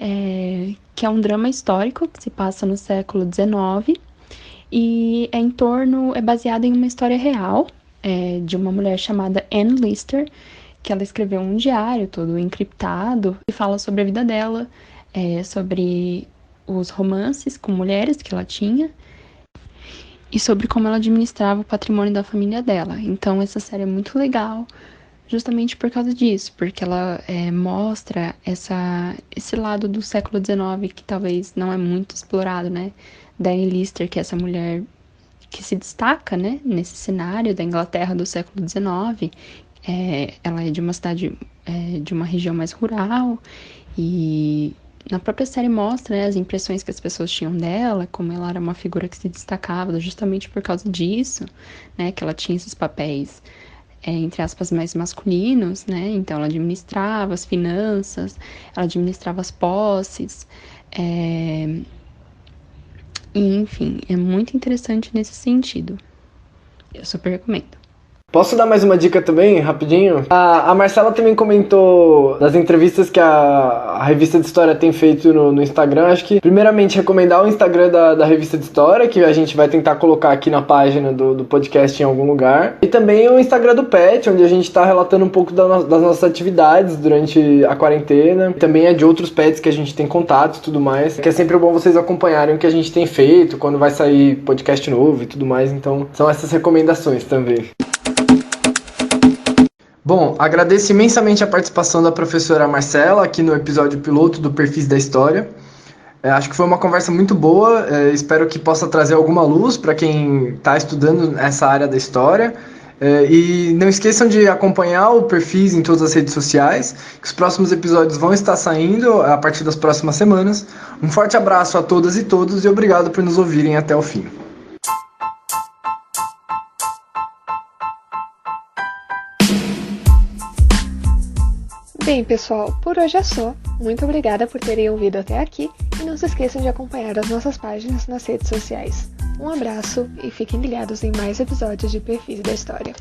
que é um drama histórico que se passa no século XIX, e é baseada em uma história real de uma mulher chamada Anne Lister, que ela escreveu um diário todo encriptado e fala sobre a vida dela, sobre os romances com mulheres que ela tinha e sobre como ela administrava o patrimônio da família dela. Então essa série é muito legal justamente por causa disso, porque ela mostra esse lado do século XIX que talvez não é muito explorado, né? Da Anne Lister, que é essa mulher que se destaca, né, nesse cenário da Inglaterra do século XIX. Ela é de uma cidade, de uma região mais rural, e na própria série mostra, né, as impressões que as pessoas tinham dela, como ela era uma figura que se destacava justamente por causa disso, né, que ela tinha esses papéis, entre aspas, mais masculinos, né, então ela administrava as finanças, ela administrava as posses, e, enfim, é muito interessante nesse sentido. Eu super recomendo. Posso dar mais uma dica também, rapidinho? A Marcela também comentou das entrevistas que a revista de história tem feito no Instagram. Acho que, primeiramente, recomendar o Instagram da revista de história, que a gente vai tentar colocar aqui na página do podcast em algum lugar. E também o Instagram do PET, onde a gente está relatando um pouco das nossas atividades durante a quarentena. E também é de outros PETs que a gente tem contato e tudo mais. Que é sempre bom vocês acompanharem o que a gente tem feito, quando vai sair podcast novo e tudo mais. Então, são essas recomendações também. Bom, agradeço imensamente a participação da professora Marcela aqui no episódio piloto do Perfis da História. Acho que foi uma conversa muito boa, espero que possa trazer alguma luz para quem está estudando essa área da história. E não esqueçam de acompanhar o Perfis em todas as redes sociais, que os próximos episódios vão estar saindo a partir das próximas semanas. Um forte abraço a todas e todos e obrigado por nos ouvirem até o fim. Bem, pessoal, por hoje é só. Muito obrigada por terem ouvido até aqui e não se esqueçam de acompanhar as nossas páginas nas redes sociais. Um abraço e fiquem ligados em mais episódios de Perfis da História.